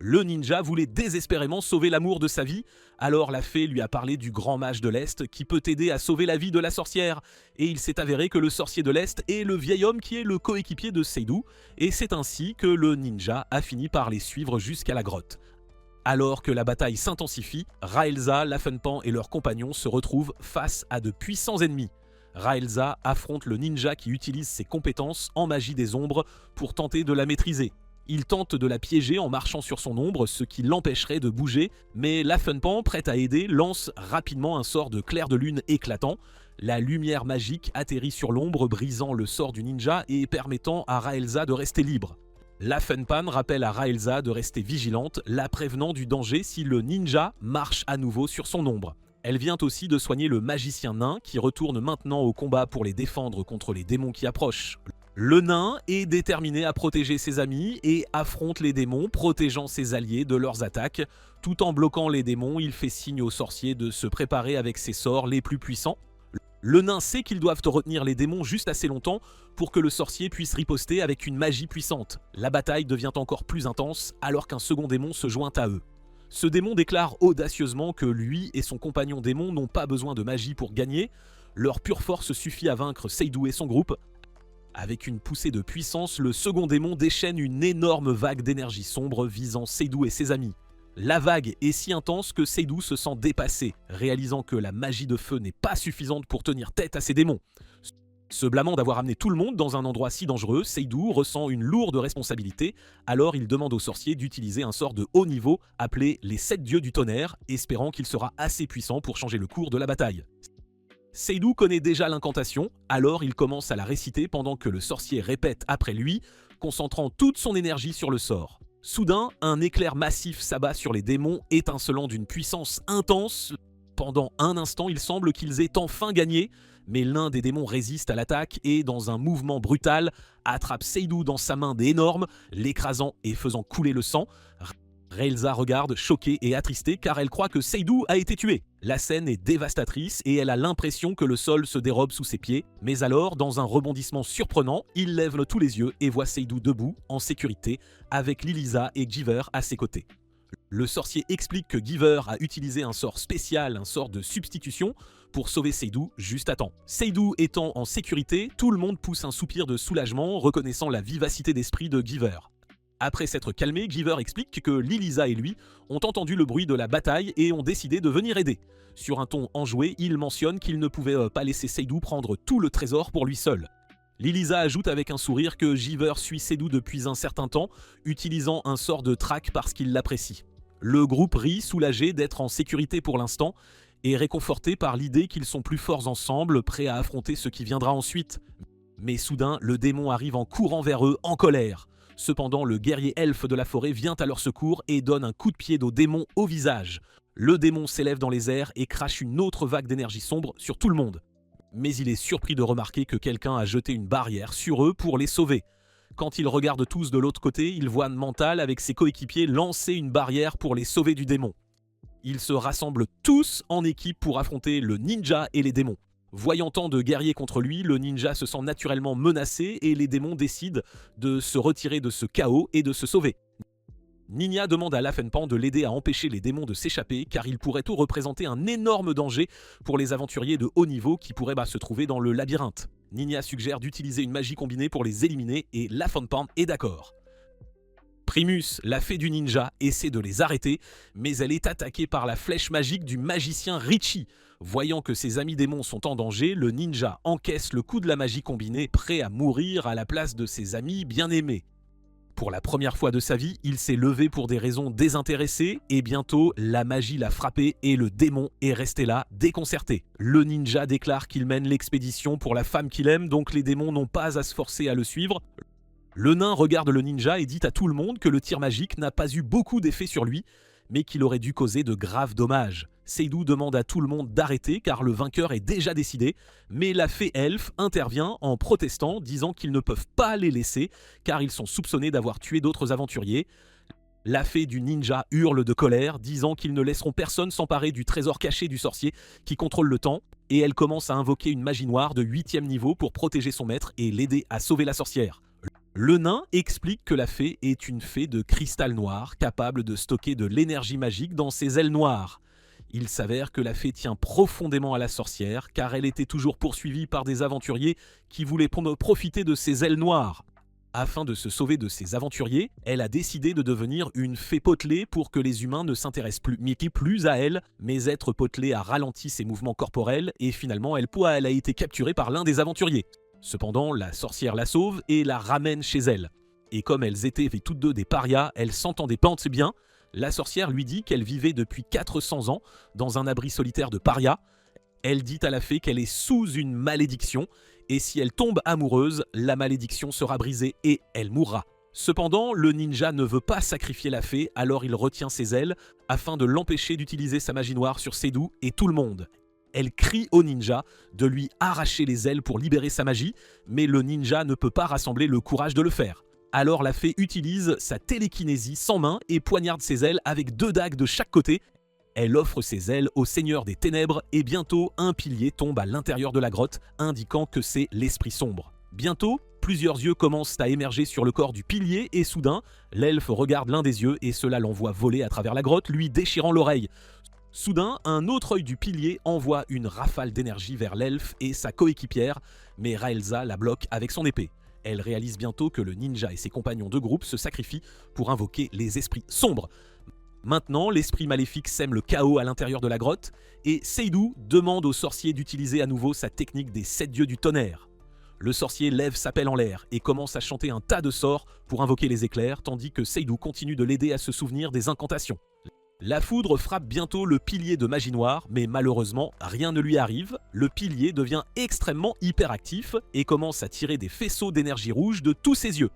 Le ninja voulait désespérément sauver l'amour de sa vie, alors la fée lui a parlé du grand mage de l'Est qui peut aider à sauver la vie de la sorcière. Et il s'est avéré que le sorcier de l'Est est le vieil homme qui est le coéquipier de Seydu, et c'est ainsi que le ninja a fini par les suivre jusqu'à la grotte. Alors que la bataille s'intensifie, Raelza, Lafenpan et leurs compagnons se retrouvent face à de puissants ennemis. Raelza affronte le ninja qui utilise ses compétences en magie des ombres pour tenter de la maîtriser. Il tente de la piéger en marchant sur son ombre, ce qui l'empêcherait de bouger, mais Lafenpan, prêt à aider, lance rapidement un sort de clair de lune éclatant. La lumière magique atterrit sur l'ombre, brisant le sort du ninja et permettant à Raelza de rester libre. Lafenpan rappelle à Raelza de rester vigilante, la prévenant du danger si le ninja marche à nouveau sur son ombre. Elle vient aussi de soigner le magicien nain qui retourne maintenant au combat pour les défendre contre les démons qui approchent. Le nain est déterminé à protéger ses amis et affronte les démons, protégeant ses alliés de leurs attaques. Tout en bloquant les démons, il fait signe aux sorciers de se préparer avec ses sorts les plus puissants. Le nain sait qu'ils doivent retenir les démons juste assez longtemps pour que le sorcier puisse riposter avec une magie puissante. La bataille devient encore plus intense alors qu'un second démon se joint à eux. Ce démon déclare audacieusement que lui et son compagnon démon n'ont pas besoin de magie pour gagner. Leur pure force suffit à vaincre Seydu et son groupe. Avec une poussée de puissance, le second démon déchaîne une énorme vague d'énergie sombre visant Seydu et ses amis. La vague est si intense que Seydu se sent dépassé, réalisant que la magie de feu n'est pas suffisante pour tenir tête à ces démons. Se blâmant d'avoir amené tout le monde dans un endroit si dangereux, Seydu ressent une lourde responsabilité, alors il demande au sorcier d'utiliser un sort de haut niveau appelé les 7 dieux du tonnerre, espérant qu'il sera assez puissant pour changer le cours de la bataille. Seydu connaît déjà l'incantation, alors il commence à la réciter pendant que le sorcier répète après lui, concentrant toute son énergie sur le sort. Soudain, un éclair massif s'abat sur les démons, étincelant d'une puissance intense. Pendant un instant, il semble qu'ils aient enfin gagné, mais l'un des démons résiste à l'attaque et, dans un mouvement brutal, attrape Seydu dans sa main énorme, l'écrasant et faisant couler le sang. Raelza regarde, choquée et attristée, car elle croit que Seydoux a été tué. La scène est dévastatrice et elle a l'impression que le sol se dérobe sous ses pieds. Mais alors, dans un rebondissement surprenant, il lève tous les yeux et voit Seydoux debout, en sécurité, avec Liliza et Giver à ses côtés. Le sorcier explique que Giver a utilisé un sort spécial, un sort de substitution, pour sauver Seydoux juste à temps. Seydoux étant en sécurité, tout le monde pousse un soupir de soulagement, reconnaissant la vivacité d'esprit de Giver. Après s'être calmé, Giver explique que Liliza et lui ont entendu le bruit de la bataille et ont décidé de venir aider. Sur un ton enjoué, il mentionne qu'il ne pouvait pas laisser Seydoux prendre tout le trésor pour lui seul. Liliza ajoute avec un sourire que Giver suit Seydoux depuis un certain temps, utilisant un sort de traque parce qu'il l'apprécie. Le groupe rit, soulagé d'être en sécurité pour l'instant, et réconforté par l'idée qu'ils sont plus forts ensemble, prêts à affronter ce qui viendra ensuite. Mais soudain, le démon arrive en courant vers eux, en colère. Cependant, le guerrier elfe de la forêt vient à leur secours et donne un coup de pied au démon au visage. Le démon s'élève dans les airs et crache une autre vague d'énergie sombre sur tout le monde. Mais il est surpris de remarquer que quelqu'un a jeté une barrière sur eux pour les sauver. Quand ils regardent tous de l'autre côté, ils voient Mental avec ses coéquipiers lancer une barrière pour les sauver du démon. Ils se rassemblent tous en équipe pour affronter le ninja et les démons. Voyant tant de guerriers contre lui, le ninja se sent naturellement menacé et les démons décident de se retirer de ce chaos et de se sauver. Nina demande à Lafenpan de l'aider à empêcher les démons de s'échapper car il pourrait tout représenter un énorme danger pour les aventuriers de haut niveau qui pourraient se trouver dans le labyrinthe. Nina suggère d'utiliser une magie combinée pour les éliminer et Lafenpan est d'accord. Primus, la fée du ninja, essaie de les arrêter, mais elle est attaquée par la flèche magique du magicien Richie. Voyant que ses amis démons sont en danger, le ninja encaisse le coup de la magie combinée, prêt à mourir à la place de ses amis bien-aimés. Pour la première fois de sa vie, il s'est levé pour des raisons désintéressées, et bientôt, la magie l'a frappé et le démon est resté là, déconcerté. Le ninja déclare qu'il mène l'expédition pour la femme qu'il aime, donc les démons n'ont pas à se forcer à le suivre. Le nain regarde le ninja et dit à tout le monde que le tir magique n'a pas eu beaucoup d'effet sur lui, mais qu'il aurait dû causer de graves dommages. Seydoux demande à tout le monde d'arrêter car le vainqueur est déjà décidé, mais la fée elfe intervient en protestant, disant qu'ils ne peuvent pas les laisser car ils sont soupçonnés d'avoir tué d'autres aventuriers. La fée du ninja hurle de colère, disant qu'ils ne laisseront personne s'emparer du trésor caché du sorcier qui contrôle le temps, et elle commence à invoquer une magie noire de 8e niveau pour protéger son maître et l'aider à sauver la sorcière. Le nain explique que la fée est une fée de cristal noir, capable de stocker de l'énergie magique dans ses ailes noires. Il s'avère que la fée tient profondément à la sorcière, car elle était toujours poursuivie par des aventuriers qui voulaient profiter de ses ailes noires. Afin de se sauver de ces aventuriers, elle a décidé de devenir une fée potelée pour que les humains ne s'intéressent plus à elle, mais être potelée a ralenti ses mouvements corporels et finalement elle a été capturée par l'un des aventuriers. Cependant, la sorcière la sauve et la ramène chez elle. Et comme elles étaient toutes deux des parias, elles s'entendaient pas bien. La sorcière lui dit qu'elle vivait depuis 400 ans dans un abri solitaire de parias. Elle dit à la fée qu'elle est sous une malédiction, et si elle tombe amoureuse, la malédiction sera brisée et elle mourra. Cependant, le ninja ne veut pas sacrifier la fée, alors il retient ses ailes afin de l'empêcher d'utiliser sa magie noire sur Seydoux et tout le monde. Elle crie au ninja de lui arracher les ailes pour libérer sa magie, mais le ninja ne peut pas rassembler le courage de le faire. Alors la fée utilise sa télékinésie sans main et poignarde ses ailes avec 2 dagues de chaque côté. Elle offre ses ailes au seigneur des ténèbres et bientôt un pilier tombe à l'intérieur de la grotte, indiquant que c'est l'esprit sombre. Bientôt, plusieurs yeux commencent à émerger sur le corps du pilier et soudain, l'elfe regarde l'un des yeux et cela l'envoie voler à travers la grotte, lui déchirant l'oreille. Soudain, un autre œil du pilier envoie une rafale d'énergie vers l'elfe et sa coéquipière, mais Raelza la bloque avec son épée. Elle réalise bientôt que le ninja et ses compagnons de groupe se sacrifient pour invoquer les esprits sombres. Maintenant, l'esprit maléfique sème le chaos à l'intérieur de la grotte, et Seydoux demande au sorcier d'utiliser à nouveau sa technique des 7 dieux du tonnerre. Le sorcier lève sa pelle en l'air et commence à chanter un tas de sorts pour invoquer les éclairs, tandis que Seydoux continue de l'aider à se souvenir des incantations. La foudre frappe bientôt le pilier de magie noire, mais malheureusement, rien ne lui arrive. Le pilier devient extrêmement hyperactif et commence à tirer des faisceaux d'énergie rouge de tous ses yeux.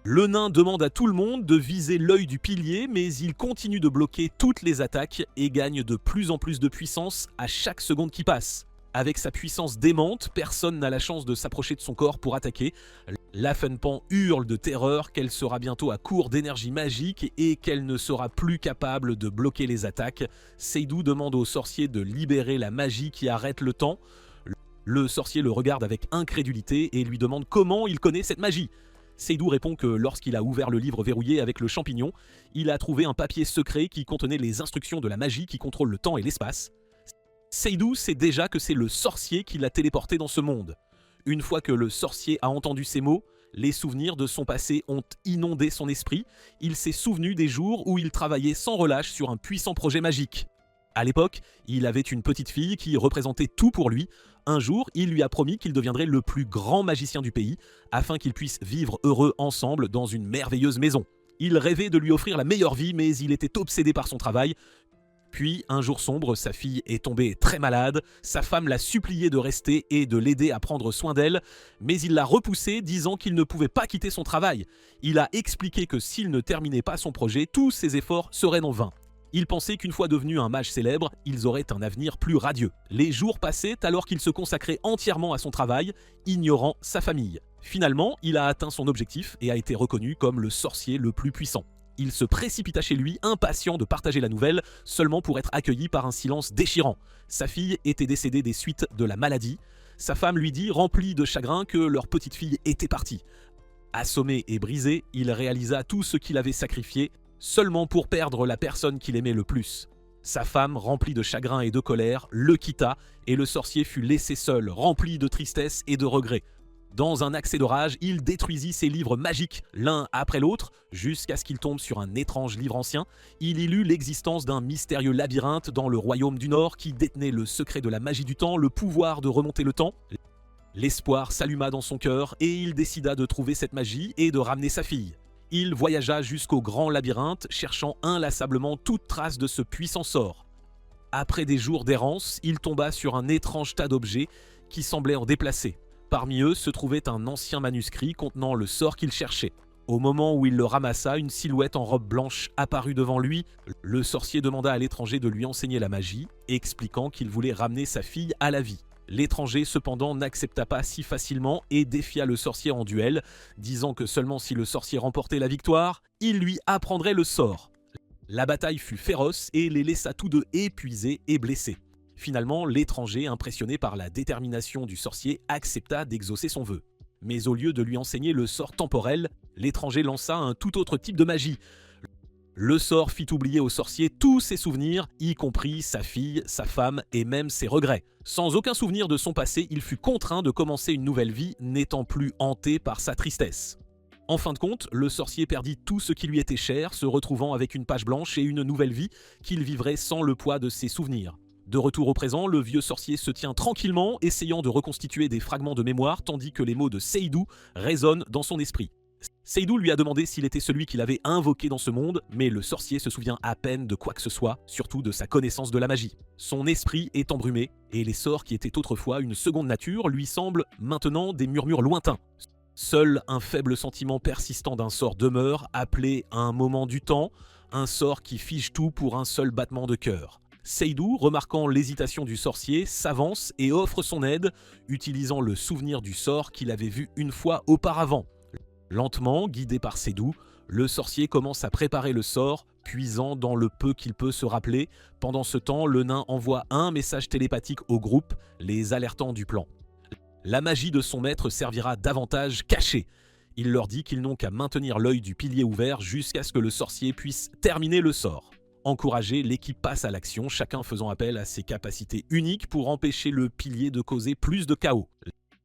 Le nain demande à tout le monde de viser l'œil du pilier, mais il continue de bloquer toutes les attaques et gagne de plus en plus de puissance à chaque seconde qui passe. Avec sa puissance démente, personne n'a la chance de s'approcher de son corps pour attaquer. La Funpan hurle de terreur qu'elle sera bientôt à court d'énergie magique et qu'elle ne sera plus capable de bloquer les attaques. Seydu demande au sorcier de libérer la magie qui arrête le temps. Le sorcier le regarde avec incrédulité et lui demande comment il connaît cette magie. Seydu répond que lorsqu'il a ouvert le livre verrouillé avec le champignon, il a trouvé un papier secret qui contenait les instructions de la magie qui contrôle le temps et l'espace. Seydu sait déjà que c'est le sorcier qui l'a téléporté dans ce monde. Une fois que le sorcier a entendu ces mots, les souvenirs de son passé ont inondé son esprit. Il s'est souvenu des jours où il travaillait sans relâche sur un puissant projet magique. À l'époque, il avait une petite fille qui représentait tout pour lui. Un jour, il lui a promis qu'il deviendrait le plus grand magicien du pays, afin qu'ils puissent vivre heureux ensemble dans une merveilleuse maison. Il rêvait de lui offrir la meilleure vie, mais il était obsédé par son travail. Puis, un jour sombre, sa fille est tombée très malade, sa femme l'a supplié de rester et de l'aider à prendre soin d'elle, mais il l'a repoussée, disant qu'il ne pouvait pas quitter son travail. Il a expliqué que s'il ne terminait pas son projet, tous ses efforts seraient en vain. Il pensait qu'une fois devenu un mage célèbre, ils auraient un avenir plus radieux. Les jours passaient alors qu'il se consacrait entièrement à son travail, ignorant sa famille. Finalement, il a atteint son objectif et a été reconnu comme le sorcier le plus puissant. Il se précipita chez lui, impatient de partager la nouvelle, seulement pour être accueilli par un silence déchirant. Sa fille était décédée des suites de la maladie. Sa femme lui dit, remplie de chagrin, que leur petite fille était partie. Assommé et brisé, il réalisa tout ce qu'il avait sacrifié, seulement pour perdre la personne qu'il aimait le plus. Sa femme, remplie de chagrin et de colère, le quitta, et le sorcier fut laissé seul, rempli de tristesse et de regrets. Dans un accès de rage, il détruisit ses livres magiques, l'un après l'autre, jusqu'à ce qu'il tombe sur un étrange livre ancien. Il y lut l'existence d'un mystérieux labyrinthe dans le royaume du Nord qui détenait le secret de la magie du temps, le pouvoir de remonter le temps. L'espoir s'alluma dans son cœur et il décida de trouver cette magie et de ramener sa fille. Il voyagea jusqu'au grand labyrinthe, cherchant inlassablement toute trace de ce puissant sort. Après des jours d'errance, il tomba sur un étrange tas d'objets qui semblaient en déplacer. Parmi eux se trouvait un ancien manuscrit contenant le sort qu'il cherchait. Au moment où il le ramassa, une silhouette en robe blanche apparut devant lui. Le sorcier demanda à l'étranger de lui enseigner la magie, expliquant qu'il voulait ramener sa fille à la vie. L'étranger cependant n'accepta pas si facilement et défia le sorcier en duel, disant que seulement si le sorcier remportait la victoire, il lui apprendrait le sort. La bataille fut féroce et les laissa tous deux épuisés et blessés. Finalement, l'étranger, impressionné par la détermination du sorcier, accepta d'exaucer son vœu. Mais au lieu de lui enseigner le sort temporel, l'étranger lança un tout autre type de magie. Le sort fit oublier au sorcier tous ses souvenirs, y compris sa fille, sa femme et même ses regrets. Sans aucun souvenir de son passé, il fut contraint de commencer une nouvelle vie, n'étant plus hanté par sa tristesse. En fin de compte, le sorcier perdit tout ce qui lui était cher, se retrouvant avec une page blanche et une nouvelle vie qu'il vivrait sans le poids de ses souvenirs. De retour au présent, le vieux sorcier se tient tranquillement, essayant de reconstituer des fragments de mémoire, tandis que les mots de Seydu résonnent dans son esprit. Seydu lui a demandé s'il était celui qu'il avait invoqué dans ce monde, mais le sorcier se souvient à peine de quoi que ce soit, surtout de sa connaissance de la magie. Son esprit est embrumé, et les sorts qui étaient autrefois une seconde nature lui semblent maintenant des murmures lointains. Seul un faible sentiment persistant d'un sort demeure, appelé à un moment du temps, un sort qui fige tout pour un seul battement de cœur. Seydu, remarquant l'hésitation du sorcier, s'avance et offre son aide, utilisant le souvenir du sort qu'il avait vu une fois auparavant. Lentement, guidé par Seydu, le sorcier commence à préparer le sort, puisant dans le peu qu'il peut se rappeler. Pendant ce temps, le nain envoie un message télépathique au groupe, les alertant du plan. La magie de son maître servira davantage cachée. Il leur dit qu'ils n'ont qu'à maintenir l'œil du pilier ouvert jusqu'à ce que le sorcier puisse terminer le sort. Encouragée, l'équipe passe à l'action, chacun faisant appel à ses capacités uniques pour empêcher le pilier de causer plus de chaos.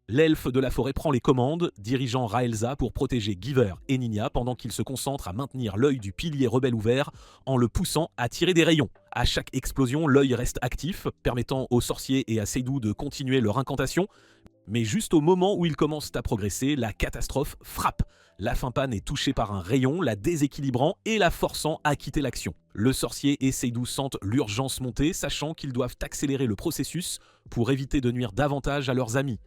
L'elfe de la forêt prend les commandes, dirigeant Raelza pour protéger Giver et Nina pendant qu'il se concentre à maintenir l'œil du pilier rebelle ouvert en le poussant à tirer des rayons. À chaque explosion, l'œil reste actif, permettant aux sorciers et à Seydu de continuer leur incantation. Mais juste au moment où ils commencent à progresser, la catastrophe frappe. La Funpan est touchée par un rayon, la déséquilibrant et la forçant à quitter l'action. Le sorcier et Seydu sentent l'urgence monter, sachant qu'ils doivent accélérer le processus pour éviter de nuire davantage à leurs amis.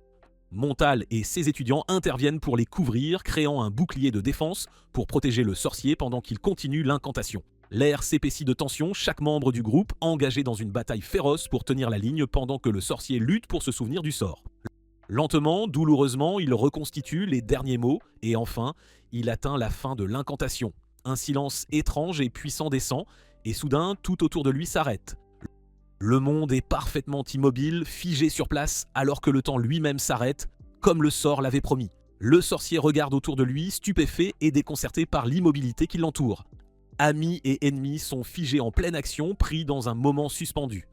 Montal et ses étudiants interviennent pour les couvrir, créant un bouclier de défense pour protéger le sorcier pendant qu'il continue l'incantation. L'air s'épaissit de tension, chaque membre du groupe engagé dans une bataille féroce pour tenir la ligne pendant que le sorcier lutte pour se souvenir du sort. Lentement, douloureusement, il reconstitue les derniers mots et enfin, il atteint la fin de l'incantation. Un silence étrange et puissant descend et soudain, tout autour de lui s'arrête. Le monde est parfaitement immobile, figé sur place, alors que le temps lui-même s'arrête, comme le sort l'avait promis. Le sorcier regarde autour de lui, stupéfait et déconcerté par l'immobilité qui l'entoure. Amis et ennemis sont figés en pleine action, pris dans un moment suspendu.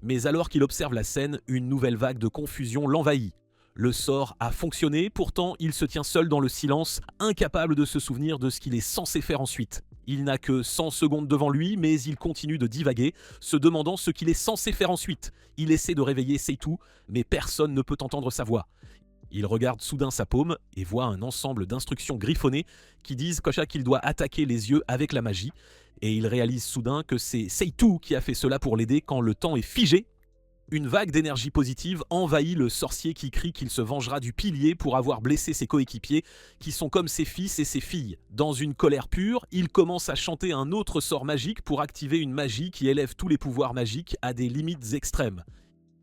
Mais alors qu'il observe la scène, une nouvelle vague de confusion l'envahit. Le sort a fonctionné, pourtant il se tient seul dans le silence, incapable de se souvenir de ce qu'il est censé faire ensuite. Il n'a que 100 secondes devant lui, mais il continue de divaguer, se demandant ce qu'il est censé faire ensuite. Il essaie de réveiller Seitu, mais personne ne peut entendre sa voix. Il regarde soudain sa paume et voit un ensemble d'instructions griffonnées qui disent qu'il doit attaquer les yeux avec la magie. Et il réalise soudain que c'est Seitu qui a fait cela pour l'aider quand le temps est figé. Une vague d'énergie positive envahit le sorcier qui crie qu'il se vengera du pilier pour avoir blessé ses coéquipiers, qui sont comme ses fils et ses filles. Dans une colère pure, il commence à chanter un autre sort magique pour activer une magie qui élève tous les pouvoirs magiques à des limites extrêmes.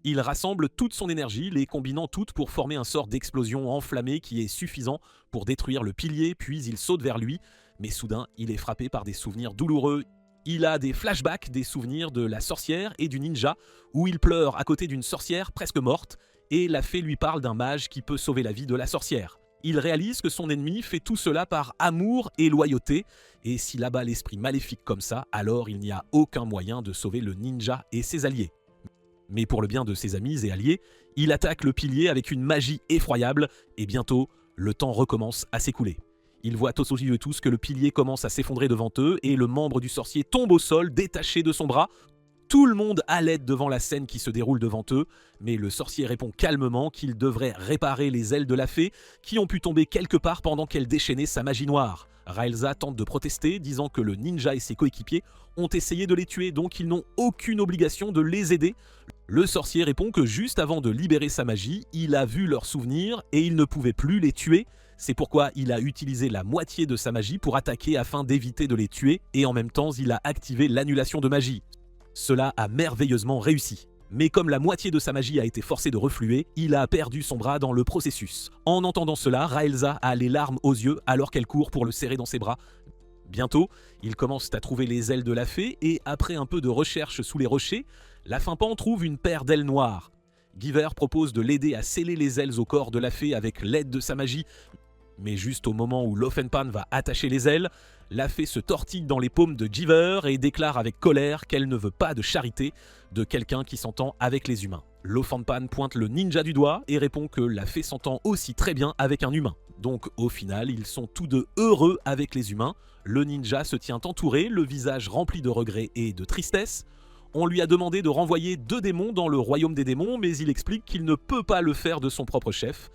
Il rassemble toute son énergie, les combinant toutes pour former un sort d'explosion enflammée qui est suffisant pour détruire le pilier, puis il saute vers lui. Mais soudain, il est frappé par des souvenirs douloureux. Il a des flashbacks, des souvenirs de la sorcière et du ninja, où il pleure à côté d'une sorcière presque morte, et la fée lui parle d'un mage qui peut sauver la vie de la sorcière. Il réalise que son ennemi fait tout cela par amour et loyauté, et s'il abat l'esprit maléfique comme ça, alors il n'y a aucun moyen de sauver le ninja et ses alliés. Mais pour le bien de ses amis et alliés, il attaque le pilier avec une magie effroyable, et bientôt, le temps recommence à s'écouler. Ils voient aux yeux tous que le pilier commence à s'effondrer devant eux, et le membre du sorcier tombe au sol, détaché de son bras. Tout le monde halète devant la scène qui se déroule devant eux, mais le sorcier répond calmement qu'il devrait réparer les ailes de la fée, qui ont pu tomber quelque part pendant qu'elle déchaînait sa magie noire. Raelza tente de protester, disant que le ninja et ses coéquipiers ont essayé de les tuer, donc ils n'ont aucune obligation de les aider. Le sorcier répond que juste avant de libérer sa magie, il a vu leurs souvenirs et il ne pouvait plus les tuer. C'est pourquoi il a utilisé la moitié de sa magie pour attaquer afin d'éviter de les tuer, et en même temps il a activé l'annulation de magie. Cela a merveilleusement réussi. Mais comme la moitié de sa magie a été forcée de refluer, il a perdu son bras dans le processus. En entendant cela, Raelza a les larmes aux yeux alors qu'elle court pour le serrer dans ses bras. Bientôt, ils commencent à trouver les ailes de la fée et après un peu de recherche sous les rochers, la Fimpan trouve une paire d'ailes noires. Giver propose de l'aider à sceller les ailes au corps de la fée avec l'aide de sa magie, mais juste au moment où Lofenpan va attacher les ailes, la fée se tortille dans les paumes de Giver et déclare avec colère qu'elle ne veut pas de charité de quelqu'un qui s'entend avec les humains. Lofenpan pointe le ninja du doigt et répond que la fée s'entend aussi très bien avec un humain. Donc au final, ils sont tous deux heureux avec les humains. Le ninja se tient entouré, le visage rempli de regrets et de tristesse. On lui a demandé de renvoyer 2 démons dans le royaume des démons, mais il explique qu'il ne peut pas le faire de son propre chef.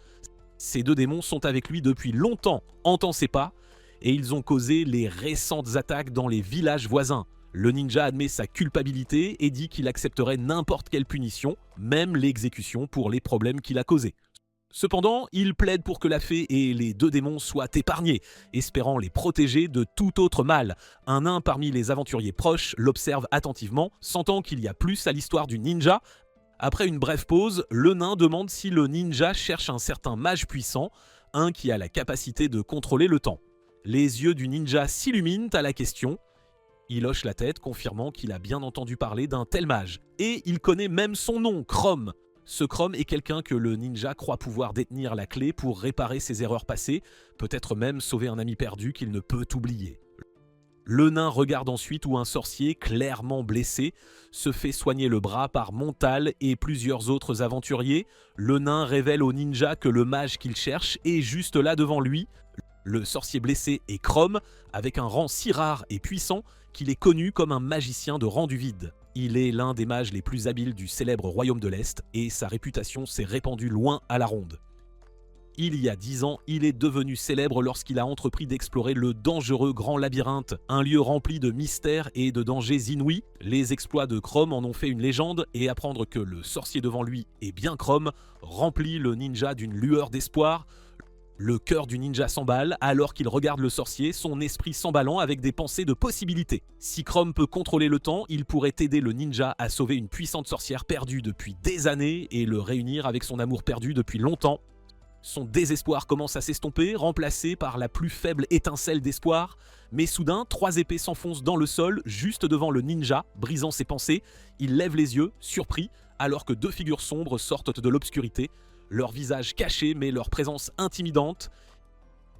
Ces 2 démons sont avec lui depuis longtemps, entend ses pas, et ils ont causé les récentes attaques dans les villages voisins. Le ninja admet sa culpabilité et dit qu'il accepterait n'importe quelle punition, même l'exécution pour les problèmes qu'il a causés. Cependant, il plaide pour que la fée et les 2 démons soient épargnés, espérant les protéger de tout autre mal. Un nain parmi les aventuriers proches l'observe attentivement, sentant qu'il y a plus à l'histoire du ninja. Après une brève pause, le nain demande si le ninja cherche un certain mage puissant, un qui a la capacité de contrôler le temps. Les yeux du ninja s'illuminent à la question. Il hoche la tête, confirmant qu'il a bien entendu parler d'un tel mage. Et il connaît même son nom, Chrome. Ce Chrome est quelqu'un que le ninja croit pouvoir détenir la clé pour réparer ses erreurs passées, peut-être même sauver un ami perdu qu'il ne peut oublier. Le nain regarde ensuite où un sorcier, clairement blessé, se fait soigner le bras par Montal et plusieurs autres aventuriers. Le nain révèle au ninja que le mage qu'il cherche est juste là devant lui. Le sorcier blessé est Chrome, avec un rang si rare et puissant qu'il est connu comme un magicien de rang du vide. Il est l'un des mages les plus habiles du célèbre royaume de l'Est et sa réputation s'est répandue loin à la ronde. Il y a 10 ans, il est devenu célèbre lorsqu'il a entrepris d'explorer le dangereux Grand Labyrinthe, un lieu rempli de mystères et de dangers inouïs. Les exploits de Chrome en ont fait une légende et apprendre que le sorcier devant lui est bien Chrome remplit le ninja d'une lueur d'espoir. Le cœur du ninja s'emballe alors qu'il regarde le sorcier, son esprit s'emballant avec des pensées de possibilités. Si Chrome peut contrôler le temps, il pourrait aider le ninja à sauver une puissante sorcière perdue depuis des années et le réunir avec son amour perdu depuis longtemps. Son désespoir commence à s'estomper, remplacé par la plus faible étincelle d'espoir. Mais soudain, 3 épées s'enfoncent dans le sol, juste devant le ninja, brisant ses pensées. Il lève les yeux, surpris, alors que 2 figures sombres sortent de l'obscurité, leur visage caché mais leur présence intimidante.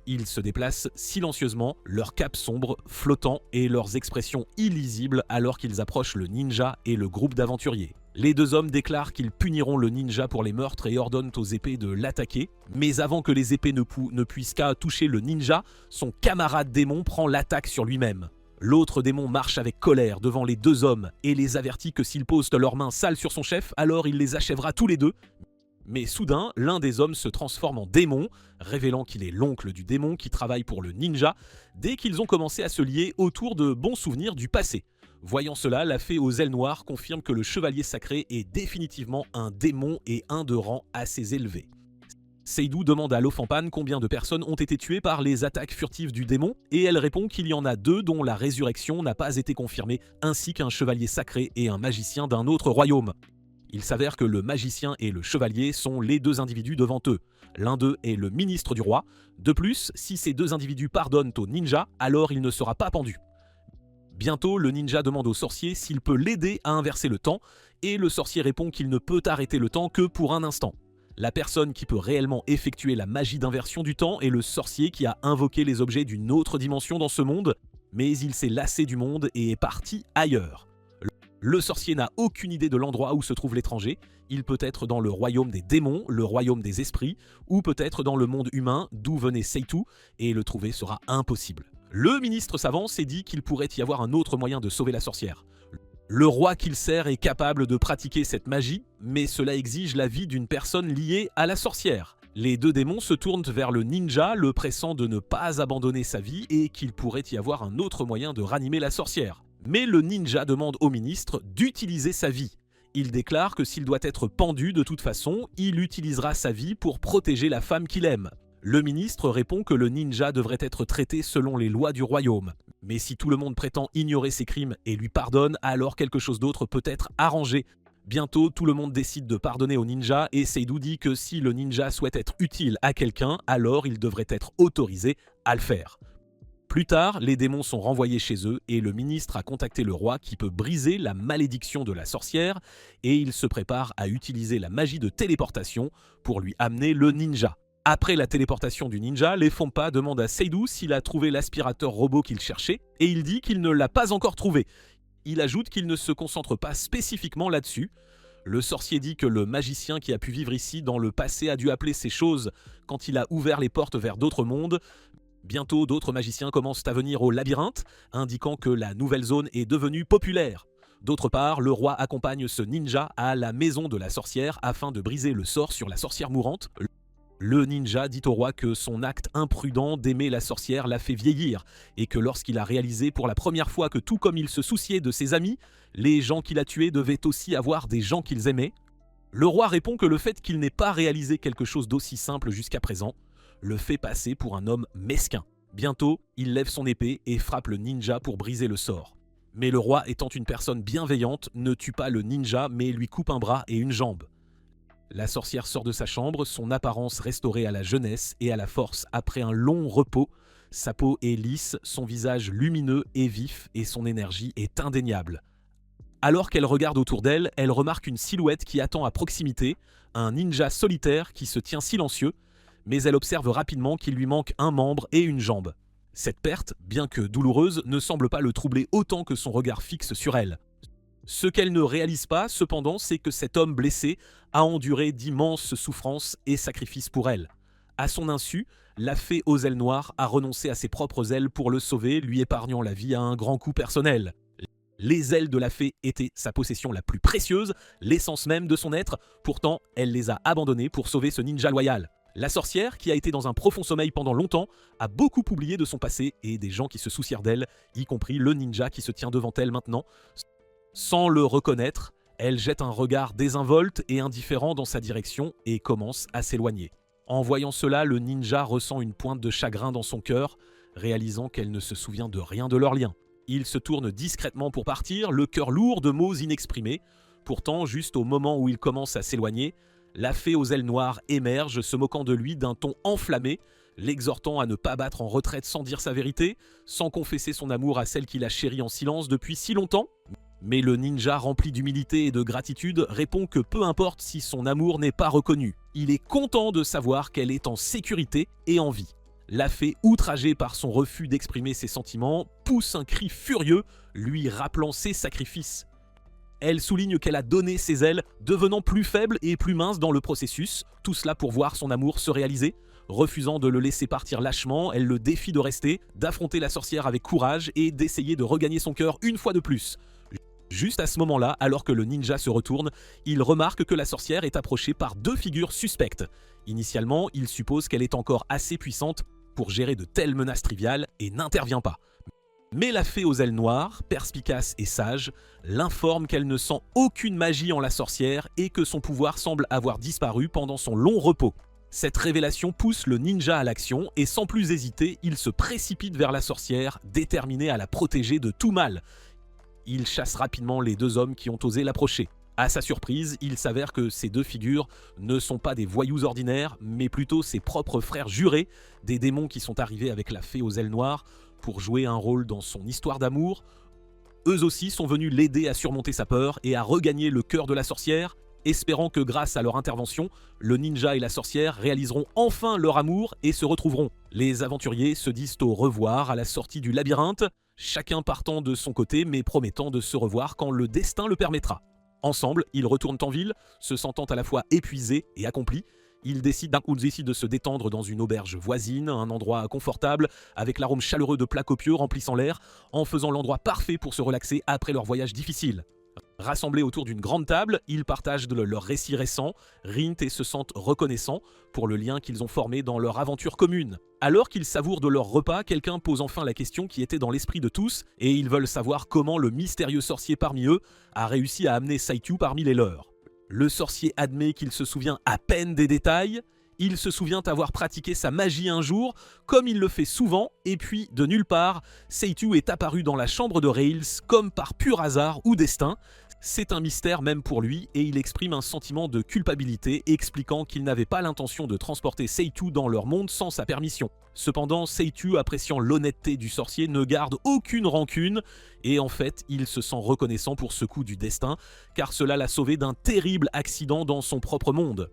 Ils se déplacent silencieusement, leurs capes sombres flottant et leurs expressions illisibles alors qu'ils approchent le ninja et le groupe d'aventuriers. Les 2 hommes déclarent qu'ils puniront le ninja pour les meurtres et ordonnent aux épées de l'attaquer. Mais avant que les épées ne puissent qu'à toucher le ninja, son camarade démon prend l'attaque sur lui-même. L'autre démon marche avec colère devant les 2 hommes et les avertit que s'ils posent leurs mains sales sur son chef, alors il les achèvera tous les 2. Mais soudain, l'un des hommes se transforme en démon, révélant qu'il est l'oncle du démon qui travaille pour le ninja, dès qu'ils ont commencé à se lier autour de bons souvenirs du passé. Voyant cela, la fée aux ailes noires confirme que le chevalier sacré est définitivement un démon et un de rang assez élevé. Seydou demande à Lofampan combien de personnes ont été tuées par les attaques furtives du démon, et elle répond qu'il y en a 2 dont la résurrection n'a pas été confirmée, ainsi qu'un chevalier sacré et un magicien d'un autre royaume. Il s'avère que le magicien et le chevalier sont les 2 individus devant eux. L'un d'eux est le ministre du roi. De plus, si ces 2 individus pardonnent au ninja, alors il ne sera pas pendu. Bientôt, le ninja demande au sorcier s'il peut l'aider à inverser le temps, et le sorcier répond qu'il ne peut arrêter le temps que pour un instant. La personne qui peut réellement effectuer la magie d'inversion du temps est le sorcier qui a invoqué les objets d'une autre dimension dans ce monde, mais il s'est lassé du monde et est parti ailleurs. Le sorcier n'a aucune idée de l'endroit où se trouve l'étranger. Il peut être dans le royaume des démons, le royaume des esprits, ou peut-être dans le monde humain d'où venait Seitu, et le trouver sera impossible. Le ministre s'avance et dit qu'il pourrait y avoir un autre moyen de sauver la sorcière. Le roi qu'il sert est capable de pratiquer cette magie, mais cela exige la vie d'une personne liée à la sorcière. Les 2 démons se tournent vers le ninja, le pressant de ne pas abandonner sa vie et qu'il pourrait y avoir un autre moyen de ranimer la sorcière. Mais le ninja demande au ministre d'utiliser sa vie. Il déclare que s'il doit être pendu de toute façon, il utilisera sa vie pour protéger la femme qu'il aime. Le ministre répond que le ninja devrait être traité selon les lois du royaume. Mais si tout le monde prétend ignorer ses crimes et lui pardonne, alors quelque chose d'autre peut être arrangé. Bientôt, tout le monde décide de pardonner au ninja et Seydou dit que si le ninja souhaite être utile à quelqu'un, alors il devrait être autorisé à le faire. Plus tard, les démons sont renvoyés chez eux et le ministre a contacté le roi qui peut briser la malédiction de la sorcière et il se prépare à utiliser la magie de téléportation pour lui amener le ninja. Après la téléportation du ninja, les Fompa demandent à Seydou s'il a trouvé l'aspirateur robot qu'il cherchait et il dit qu'il ne l'a pas encore trouvé. Il ajoute qu'il ne se concentre pas spécifiquement là-dessus. Le sorcier dit que le magicien qui a pu vivre ici dans le passé a dû appeler ces choses quand il a ouvert les portes vers d'autres mondes. Bientôt, d'autres magiciens commencent à venir au labyrinthe, indiquant que la nouvelle zone est devenue populaire. D'autre part, le roi accompagne ce ninja à la maison de la sorcière afin de briser le sort sur la sorcière mourante. Le ninja dit au roi que son acte imprudent d'aimer la sorcière l'a fait vieillir et que lorsqu'il a réalisé pour la première fois que tout comme il se souciait de ses amis, les gens qu'il a tués devaient aussi avoir des gens qu'ils aimaient, le roi répond que le fait qu'il n'ait pas réalisé quelque chose d'aussi simple jusqu'à présent le fait passer pour un homme mesquin. Bientôt, il lève son épée et frappe le ninja pour briser le sort. Mais le roi, étant une personne bienveillante, ne tue pas le ninja mais lui coupe un bras et une jambe. La sorcière sort de sa chambre, son apparence restaurée à la jeunesse et à la force après un long repos. Sa peau est lisse, son visage lumineux et vif et son énergie est indéniable. Alors qu'elle regarde autour d'elle, elle remarque une silhouette qui attend à proximité, un ninja solitaire qui se tient silencieux, mais elle observe rapidement qu'il lui manque un membre et une jambe. Cette perte, bien que douloureuse, ne semble pas le troubler autant que son regard fixe sur elle. Ce qu'elle ne réalise pas, cependant, c'est que cet homme blessé a enduré d'immenses souffrances et sacrifices pour elle. À son insu, la fée aux ailes noires a renoncé à ses propres ailes pour le sauver, lui épargnant la vie à un grand coût personnel. Les ailes de la fée étaient sa possession la plus précieuse, l'essence même de son être, pourtant elle les a abandonnées pour sauver ce ninja loyal. La sorcière, qui a été dans un profond sommeil pendant longtemps, a beaucoup oublié de son passé et des gens qui se soucièrent d'elle, y compris le ninja qui se tient devant elle maintenant. Sans le reconnaître, elle jette un regard désinvolte et indifférent dans sa direction et commence à s'éloigner. En voyant cela, le ninja ressent une pointe de chagrin dans son cœur, réalisant qu'elle ne se souvient de rien de leur lien. Il se tourne discrètement pour partir, le cœur lourd de mots inexprimés. Pourtant, juste au moment où il commence à s'éloigner, la fée aux ailes noires émerge, se moquant de lui d'un ton enflammé, l'exhortant à ne pas battre en retraite sans dire sa vérité, sans confesser son amour à celle qu'il a chérie en silence depuis si longtemps. Mais le ninja, rempli d'humilité et de gratitude, répond que peu importe si son amour n'est pas reconnu. Il est content de savoir qu'elle est en sécurité et en vie. La fée, outragée par son refus d'exprimer ses sentiments, pousse un cri furieux, lui rappelant ses sacrifices. Elle souligne qu'elle a donné ses ailes, devenant plus faible et plus mince dans le processus, tout cela pour voir son amour se réaliser. Refusant de le laisser partir lâchement, elle le défie de rester, d'affronter la sorcière avec courage et d'essayer de regagner son cœur une fois de plus. Juste à ce moment-là, alors que le ninja se retourne, il remarque que la sorcière est approchée par deux figures suspectes. Initialement, il suppose qu'elle est encore assez puissante pour gérer de telles menaces triviales et n'intervient pas. Mais la fée aux ailes noires, perspicace et sage, l'informe qu'elle ne sent aucune magie en la sorcière et que son pouvoir semble avoir disparu pendant son long repos. Cette révélation pousse le ninja à l'action et sans plus hésiter, il se précipite vers la sorcière, déterminé à la protéger de tout mal. Il chasse rapidement les deux hommes qui ont osé l'approcher. À sa surprise, il s'avère que ces deux figures ne sont pas des voyous ordinaires, mais plutôt ses propres frères jurés, des démons qui sont arrivés avec la fée aux ailes noires pour jouer un rôle dans son histoire d'amour. Eux aussi sont venus l'aider à surmonter sa peur et à regagner le cœur de la sorcière, espérant que grâce à leur intervention, le ninja et la sorcière réaliseront enfin leur amour et se retrouveront. Les aventuriers se disent au revoir à la sortie du labyrinthe, chacun partant de son côté mais promettant de se revoir quand le destin le permettra. Ensemble, ils retournent en ville, se sentant à la fois épuisés et accomplis. Ils décident de se détendre dans une auberge voisine, un endroit confortable, avec l'arôme chaleureux de plats copieux remplissant l'air, en faisant l'endroit parfait pour se relaxer après leur voyage difficile. Rassemblés autour d'une grande table, ils partagent leurs récits récents, rient et se sentent reconnaissants pour le lien qu'ils ont formé dans leur aventure commune. Alors qu'ils savourent de leur repas, quelqu'un pose enfin la question qui était dans l'esprit de tous, et ils veulent savoir comment le mystérieux sorcier parmi eux a réussi à amener Saitu parmi les leurs. Le sorcier admet qu'il se souvient à peine des détails. Il se souvient avoir pratiqué sa magie un jour, comme il le fait souvent, et puis, de nulle part, Seitu est apparu dans la chambre de Rails, comme par pur hasard ou destin. C'est un mystère même pour lui, et il exprime un sentiment de culpabilité, expliquant qu'il n'avait pas l'intention de transporter Seitu dans leur monde sans sa permission. Cependant, Seitu, appréciant l'honnêteté du sorcier, ne garde aucune rancune, et en fait, il se sent reconnaissant pour ce coup du destin, car cela l'a sauvé d'un terrible accident dans son propre monde.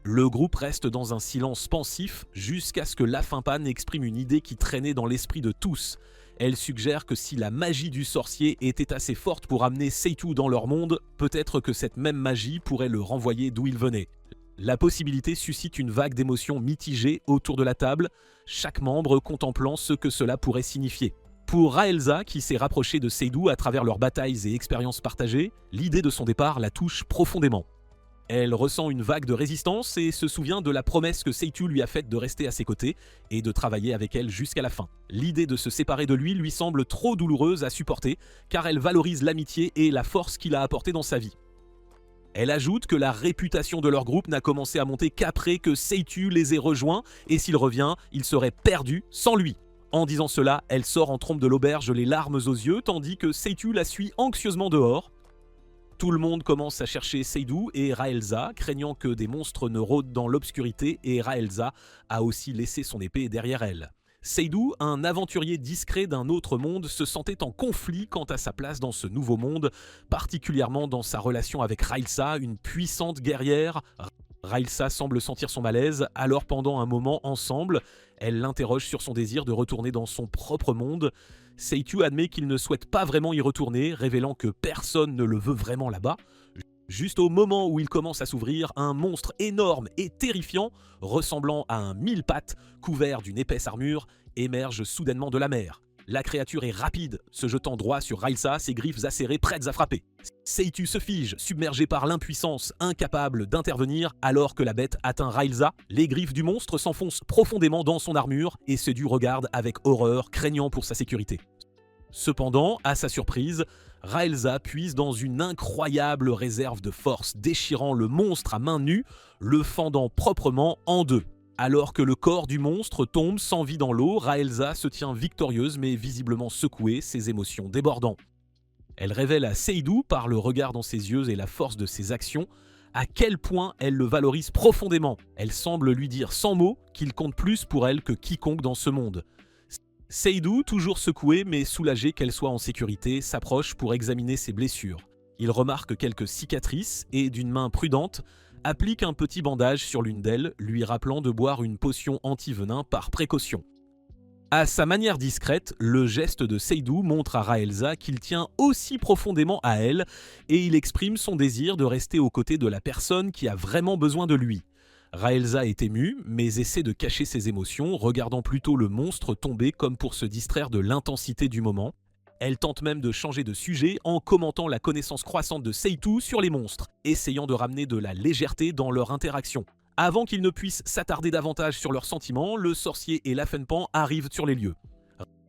Le groupe reste dans un silence pensif jusqu'à ce que Lafinpan exprime une idée qui traînait dans l'esprit de tous. Elle suggère que si la magie du sorcier était assez forte pour amener Seitu dans leur monde, peut-être que cette même magie pourrait le renvoyer d'où il venait. La possibilité suscite une vague d'émotions mitigées autour de la table, chaque membre contemplant ce que cela pourrait signifier. Pour Raelza, qui s'est rapprochée de Seidu à travers leurs batailles et expériences partagées, l'idée de son départ la touche profondément. Elle ressent une vague de résistance et se souvient de la promesse que Seitu lui a faite de rester à ses côtés et de travailler avec elle jusqu'à la fin. L'idée de se séparer de lui semble trop douloureuse à supporter car elle valorise l'amitié et la force qu'il a apportée dans sa vie. Elle ajoute que la réputation de leur groupe n'a commencé à monter qu'après que Seitu les ait rejoints et s'il revient, il serait perdu sans lui. En disant cela, elle sort en trompe de l'auberge les larmes aux yeux tandis que Seitu la suit anxieusement dehors. Tout le monde commence à chercher Seidu et Raelza, craignant que des monstres ne rôdent dans l'obscurité, et Raelza a aussi laissé son épée derrière elle. Seidu, un aventurier discret d'un autre monde, se sentait en conflit quant à sa place dans ce nouveau monde, particulièrement dans sa relation avec Raelza, une puissante guerrière. Raelza semble sentir son malaise, alors pendant un moment ensemble, elle l'interroge sur son désir de retourner dans son propre monde. Seitu admet qu'il ne souhaite pas vraiment y retourner, révélant que personne ne le veut vraiment là-bas. Juste au moment où il commence à s'ouvrir, un monstre énorme et terrifiant, ressemblant à un mille-pattes, couvert d'une épaisse armure, émerge soudainement de la mer. La créature est rapide, se jetant droit sur Raelza, ses griffes acérées prêtes à frapper. Seitu se fige, submergé par l'impuissance, incapable d'intervenir alors que la bête atteint Raelza. Les griffes du monstre s'enfoncent profondément dans son armure et Seitu regarde avec horreur, craignant pour sa sécurité. Cependant, à sa surprise, Raelza puise dans une incroyable réserve de force, déchirant le monstre à main nue, le fendant proprement en deux. Alors que le corps du monstre tombe sans vie dans l'eau, Raelza se tient victorieuse mais visiblement secouée, ses émotions débordant. Elle révèle à Seydu, par le regard dans ses yeux et la force de ses actions, à quel point elle le valorise profondément. Elle semble lui dire sans mots qu'il compte plus pour elle que quiconque dans ce monde. Seydu, toujours secoué mais soulagé qu'elle soit en sécurité, s'approche pour examiner ses blessures. Il remarque quelques cicatrices et, d'une main prudente, applique un petit bandage sur l'une d'elles, lui rappelant de boire une potion anti-venin par précaution. À sa manière discrète, le geste de Seydu montre à Raelza qu'il tient aussi profondément à elle et il exprime son désir de rester aux côtés de la personne qui a vraiment besoin de lui. Raelza est émue, mais essaie de cacher ses émotions, regardant plutôt le monstre tomber comme pour se distraire de l'intensité du moment. Elle tente même de changer de sujet en commentant la connaissance croissante de Seydu sur les monstres, essayant de ramener de la légèreté dans leur interaction. Avant qu'ils ne puissent s'attarder davantage sur leurs sentiments, le sorcier et Lafenpan arrivent sur les lieux.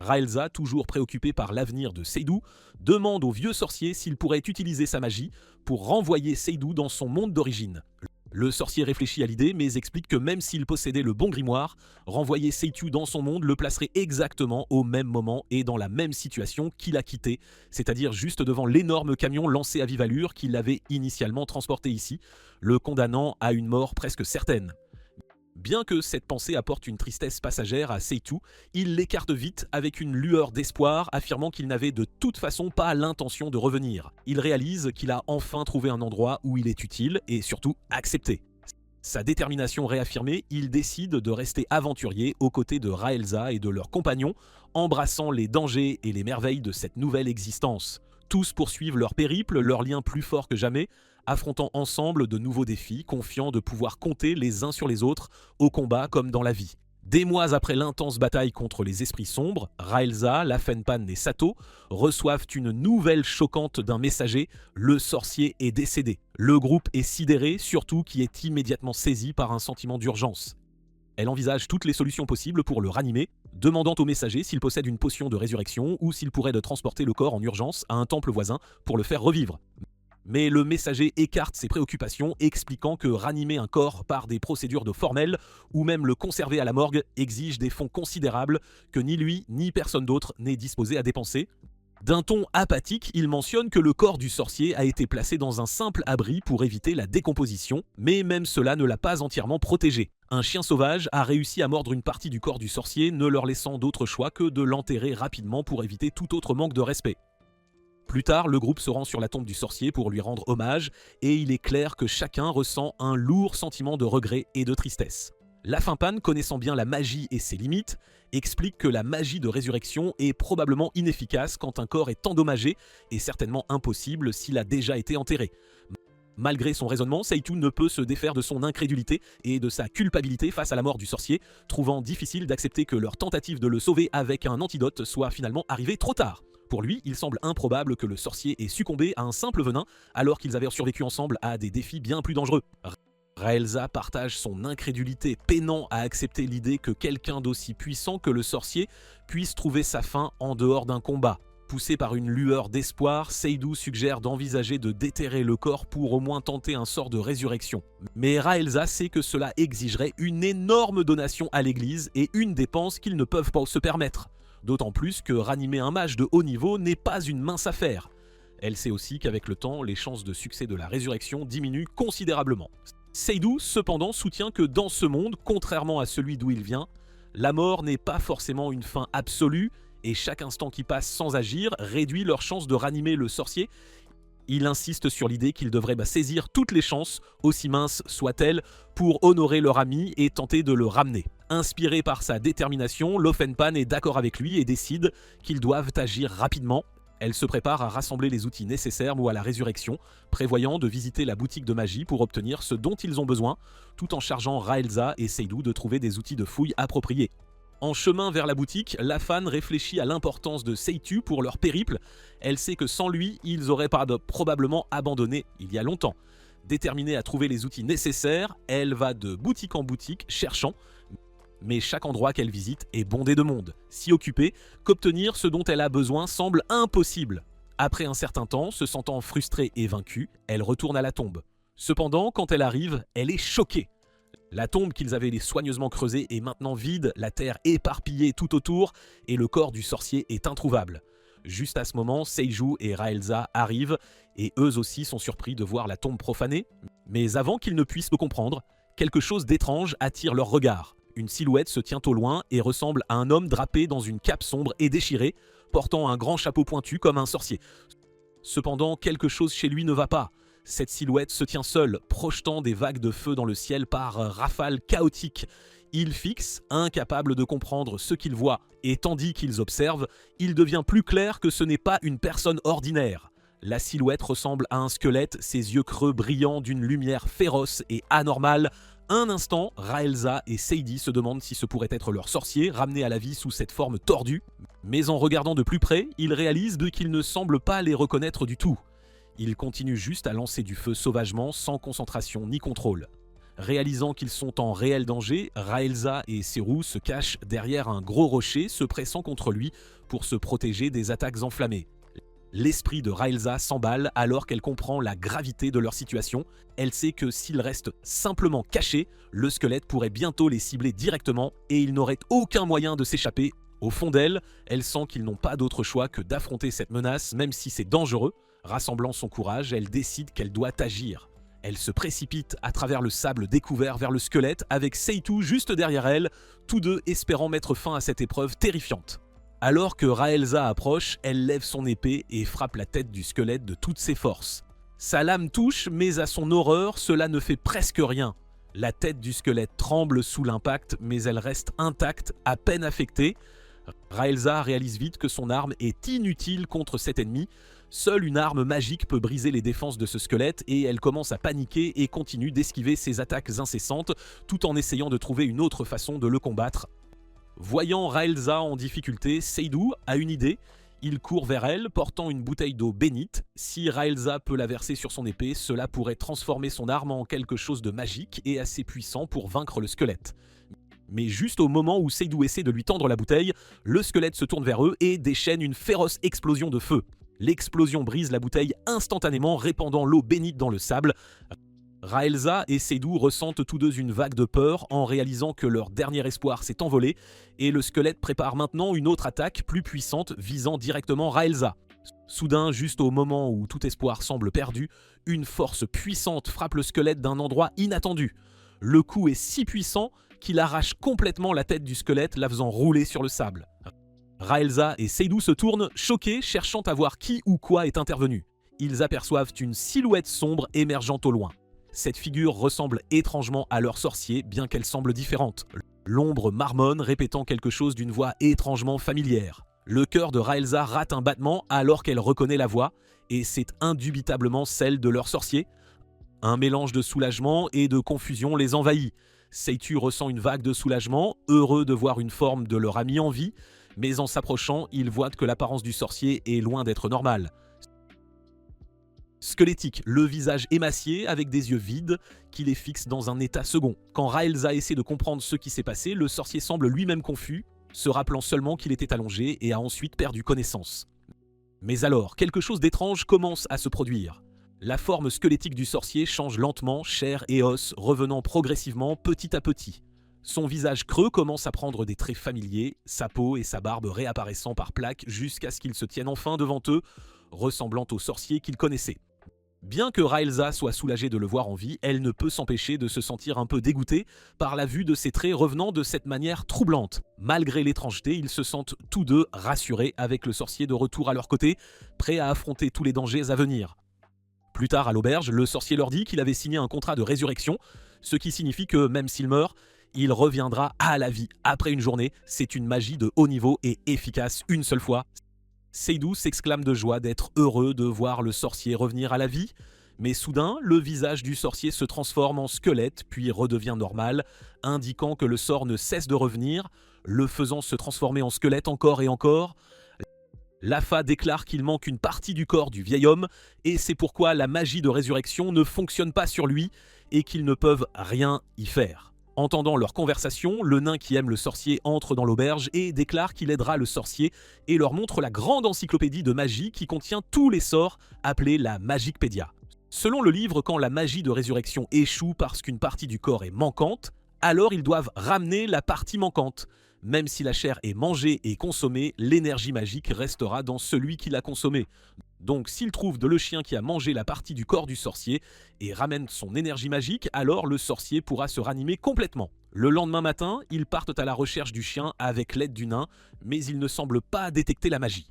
Raelza, toujours préoccupée par l'avenir de Seydu, demande au vieux sorcier s'il pourrait utiliser sa magie pour renvoyer Seydu dans son monde d'origine. Le sorcier réfléchit à l'idée mais explique que même s'il possédait le bon grimoire, renvoyer Seydu dans son monde le placerait exactement au même moment et dans la même situation qu'il a quitté, c'est-à-dire juste devant l'énorme camion lancé à vive allure qui l'avait initialement transporté ici, le condamnant à une mort presque certaine. Bien que cette pensée apporte une tristesse passagère à Seydu, il l'écarte vite avec une lueur d'espoir, affirmant qu'il n'avait de toute façon pas l'intention de revenir. Il réalise qu'il a enfin trouvé un endroit où il est utile et surtout accepté. Sa détermination réaffirmée, il décide de rester aventurier aux côtés de Raelza et de leurs compagnons, embrassant les dangers et les merveilles de cette nouvelle existence. Tous poursuivent leur périple, leur lien plus fort que jamais, affrontant ensemble de nouveaux défis, confiants de pouvoir compter les uns sur les autres, au combat comme dans la vie. Des mois après l'intense bataille contre les esprits sombres, Raelza, Lafenpan et Sato reçoivent une nouvelle choquante d'un messager, le sorcier est décédé. Le groupe est sidéré, surtout qui est immédiatement saisi par un sentiment d'urgence. Elle envisage toutes les solutions possibles pour le ranimer, demandant au messager s'il possède une potion de résurrection ou s'il pourrait transporter le corps en urgence à un temple voisin pour le faire revivre. Mais le messager écarte ses préoccupations, expliquant que ranimer un corps par des procédures formelles ou même le conserver à la morgue exige des fonds considérables que ni lui ni personne d'autre n'est disposé à dépenser. D'un ton apathique, il mentionne que le corps du sorcier a été placé dans un simple abri pour éviter la décomposition, mais même cela ne l'a pas entièrement protégé. Un chien sauvage a réussi à mordre une partie du corps du sorcier, ne leur laissant d'autre choix que de l'enterrer rapidement pour éviter tout autre manque de respect. Plus tard, le groupe se rend sur la tombe du sorcier pour lui rendre hommage, et il est clair que chacun ressent un lourd sentiment de regret et de tristesse. Lafenpan, connaissant bien la magie et ses limites, explique que la magie de résurrection est probablement inefficace quand un corps est endommagé et certainement impossible s'il a déjà été enterré. Malgré son raisonnement, Seydu ne peut se défaire de son incrédulité et de sa culpabilité face à la mort du sorcier, trouvant difficile d'accepter que leur tentative de le sauver avec un antidote soit finalement arrivée trop tard. Pour lui, il semble improbable que le sorcier ait succombé à un simple venin alors qu'ils avaient survécu ensemble à des défis bien plus dangereux. Raelza partage son incrédulité, peinant à accepter l'idée que quelqu'un d'aussi puissant que le sorcier puisse trouver sa fin en dehors d'un combat. Poussé par une lueur d'espoir, Seydu suggère d'envisager de déterrer le corps pour au moins tenter un sort de résurrection. Mais Raelza sait que cela exigerait une énorme donation à l'église et une dépense qu'ils ne peuvent pas se permettre. D'autant plus que ranimer un mage de haut niveau n'est pas une mince affaire. Elle sait aussi qu'avec le temps, les chances de succès de la résurrection diminuent considérablement. Seydu, cependant, soutient que dans ce monde, contrairement à celui d'où il vient, la mort n'est pas forcément une fin absolue, et chaque instant qui passe sans agir réduit leurs chances de ranimer le sorcier. Il insiste sur l'idée qu'ils devraient saisir toutes les chances, aussi minces soient-elles, pour honorer leur ami et tenter de le ramener. Inspiré par sa détermination, Lafenpan est d'accord avec lui et décide qu'ils doivent agir rapidement. Elle se prépare à rassembler les outils nécessaires ou à la résurrection, prévoyant de visiter la boutique de magie pour obtenir ce dont ils ont besoin, tout en chargeant Raelza et Seydu de trouver des outils de fouille appropriés. En chemin vers la boutique, Lafan réfléchit à l'importance de Seydu pour leur périple. Elle sait que sans lui, ils auraient probablement abandonné il y a longtemps. Déterminée à trouver les outils nécessaires, elle va de boutique en boutique cherchant, mais chaque endroit qu'elle visite est bondé de monde, si occupée qu'obtenir ce dont elle a besoin semble impossible. Après un certain temps, se sentant frustrée et vaincue, elle retourne à la tombe. Cependant, quand elle arrive, elle est choquée. La tombe qu'ils avaient soigneusement creusée est maintenant vide, la terre éparpillée tout autour, et le corps du sorcier est introuvable. Juste à ce moment, Seiju et Raelza arrivent, et eux aussi sont surpris de voir la tombe profanée. Mais avant qu'ils ne puissent le comprendre, quelque chose d'étrange attire leur regard. Une silhouette se tient au loin et ressemble à un homme drapé dans une cape sombre et déchirée, portant un grand chapeau pointu comme un sorcier. Cependant, quelque chose chez lui ne va pas. Cette silhouette se tient seule, projetant des vagues de feu dans le ciel par rafales chaotiques. Il fixe, incapable de comprendre ce qu'il voit, et tandis qu'ils observent, il devient plus clair que ce n'est pas une personne ordinaire. La silhouette ressemble à un squelette, ses yeux creux brillant d'une lumière féroce et anormale. Un instant, Raelza et Seidi se demandent si ce pourrait être leur sorcier, ramené à la vie sous cette forme tordue. Mais en regardant de plus près, ils réalisent qu'ils ne semblent pas les reconnaître du tout. Ils continuent juste à lancer du feu sauvagement, sans concentration ni contrôle. Réalisant qu'ils sont en réel danger, Raelza et Seru se cachent derrière un gros rocher, se pressant contre lui pour se protéger des attaques enflammées. L'esprit de Raelza s'emballe alors qu'elle comprend la gravité de leur situation. Elle sait que s'ils restent simplement cachés, le squelette pourrait bientôt les cibler directement et ils n'auraient aucun moyen de s'échapper. Au fond d'elle, elle sent qu'ils n'ont pas d'autre choix que d'affronter cette menace, même si c'est dangereux. Rassemblant son courage, elle décide qu'elle doit agir. Elle se précipite à travers le sable découvert vers le squelette avec Seitu juste derrière elle, tous deux espérant mettre fin à cette épreuve terrifiante. Alors que Raelza approche, elle lève son épée et frappe la tête du squelette de toutes ses forces. Sa lame touche, mais à son horreur, cela ne fait presque rien. La tête du squelette tremble sous l'impact, mais elle reste intacte, à peine affectée. Raelza réalise vite que son arme est inutile contre cet ennemi. Seule une arme magique peut briser les défenses de ce squelette et elle commence à paniquer et continue d'esquiver ses attaques incessantes tout en essayant de trouver une autre façon de le combattre. Voyant Raelza en difficulté, Seidu a une idée. Il court vers elle, portant une bouteille d'eau bénite. Si Raelza peut la verser sur son épée, cela pourrait transformer son arme en quelque chose de magique et assez puissant pour vaincre le squelette. Mais juste au moment où Seidu essaie de lui tendre la bouteille, le squelette se tourne vers eux et déchaîne une féroce explosion de feu. L'explosion brise la bouteille instantanément, répandant l'eau bénite dans le sable. Raelza et Seidu ressentent tous deux une vague de peur en réalisant que leur dernier espoir s'est envolé et le squelette prépare maintenant une autre attaque plus puissante visant directement Raelza. Soudain, juste au moment où tout espoir semble perdu, une force puissante frappe le squelette d'un endroit inattendu. Le coup est si puissant qu'il arrache complètement la tête du squelette, la faisant rouler sur le sable. Raelza et Seidu se tournent, choqués, cherchant à voir qui ou quoi est intervenu. Ils aperçoivent une silhouette sombre émergeant au loin. Cette figure ressemble étrangement à leur sorcier, bien qu'elle semble différente. L'ombre marmonne, répétant quelque chose d'une voix étrangement familière. Le cœur de Raelza rate un battement alors qu'elle reconnaît la voix, et c'est indubitablement celle de leur sorcier. Un mélange de soulagement et de confusion les envahit. Seitu ressent une vague de soulagement, heureux de voir une forme de leur ami en vie, mais en s'approchant, il voit que l'apparence du sorcier est loin d'être normale. Squelettique, le visage émacié avec des yeux vides qui les fixent dans un état second. Quand Raelza essaie de comprendre ce qui s'est passé, le sorcier semble lui-même confus, se rappelant seulement qu'il était allongé et a ensuite perdu connaissance. Mais alors, quelque chose d'étrange commence à se produire. La forme squelettique du sorcier change lentement, chair et os, revenant progressivement petit à petit. Son visage creux commence à prendre des traits familiers, sa peau et sa barbe réapparaissant par plaques jusqu'à ce qu'il se tienne enfin devant eux, ressemblant au sorcier qu'il connaissait. Bien que Raelza soit soulagée de le voir en vie, elle ne peut s'empêcher de se sentir un peu dégoûtée par la vue de ses traits revenant de cette manière troublante. Malgré l'étrangeté, ils se sentent tous deux rassurés avec le sorcier de retour à leur côté, prêts à affronter tous les dangers à venir. Plus tard à l'auberge, le sorcier leur dit qu'il avait signé un contrat de résurrection, ce qui signifie que même s'il meurt, il reviendra à la vie après une journée. C'est une magie de haut niveau et efficace une seule fois. Seidu s'exclame de joie d'être heureux de voir le sorcier revenir à la vie, mais soudain, le visage du sorcier se transforme en squelette puis redevient normal, indiquant que le sort ne cesse de revenir, le faisant se transformer en squelette encore et encore. Lafa déclare qu'il manque une partie du corps du vieil homme, et c'est pourquoi la magie de résurrection ne fonctionne pas sur lui et qu'ils ne peuvent rien y faire. Entendant leur conversation, le nain qui aime le sorcier entre dans l'auberge et déclare qu'il aidera le sorcier et leur montre la grande encyclopédie de magie qui contient tous les sorts appelés la Magicpedia. Selon le livre, quand la magie de résurrection échoue parce qu'une partie du corps est manquante, alors ils doivent ramener la partie manquante. Même si la chair est mangée et consommée, l'énergie magique restera dans celui qui l'a consommée. Donc s'il trouve le chien qui a mangé la partie du corps du sorcier et ramène son énergie magique, alors le sorcier pourra se ranimer complètement. Le lendemain matin, ils partent à la recherche du chien avec l'aide du nain, mais ils ne semblent pas détecter la magie.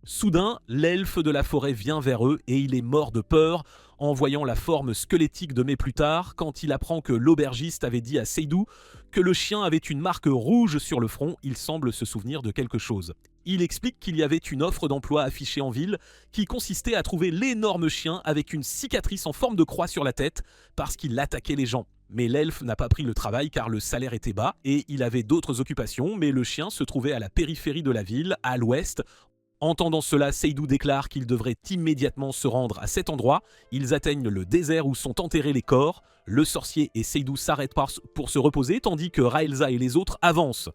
Soudain, l'elfe de la forêt vient vers eux et il est mort de peur en voyant la forme squelettique de mai plus tard quand il apprend que l'aubergiste avait dit à Seydou que le chien avait une marque rouge sur le front. Il semble se souvenir de quelque chose. Il explique qu'il y avait une offre d'emploi affichée en ville qui consistait à trouver l'énorme chien avec une cicatrice en forme de croix sur la tête parce qu'il attaquait les gens. Mais l'elfe n'a pas pris le travail car le salaire était bas et il avait d'autres occupations, mais le chien se trouvait à la périphérie de la ville, à l'ouest. Entendant cela, Seydou déclare qu'il devrait immédiatement se rendre à cet endroit. Ils atteignent le désert où sont enterrés les corps. Le sorcier et Seydou s'arrêtent pour se reposer tandis que Raelza et les autres avancent.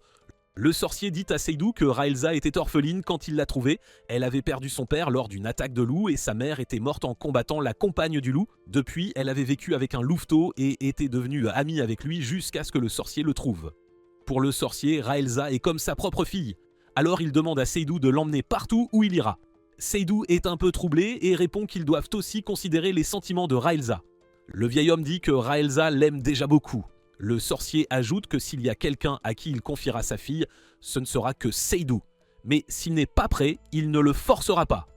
Le sorcier dit à Seydou que Raelza était orpheline quand il l'a trouvée. Elle avait perdu son père lors d'une attaque de loup et sa mère était morte en combattant la compagne du loup. Depuis, elle avait vécu avec un louveteau et était devenue amie avec lui jusqu'à ce que le sorcier le trouve. Pour le sorcier, Raelza est comme sa propre fille. Alors il demande à Seydou de l'emmener partout où il ira. Seydou est un peu troublé et répond qu'ils doivent aussi considérer les sentiments de Raelza. Le vieil homme dit que Raelza l'aime déjà beaucoup. Le sorcier ajoute que s'il y a quelqu'un à qui il confiera sa fille, ce ne sera que Seydou. Mais s'il n'est pas prêt, il ne le forcera pas.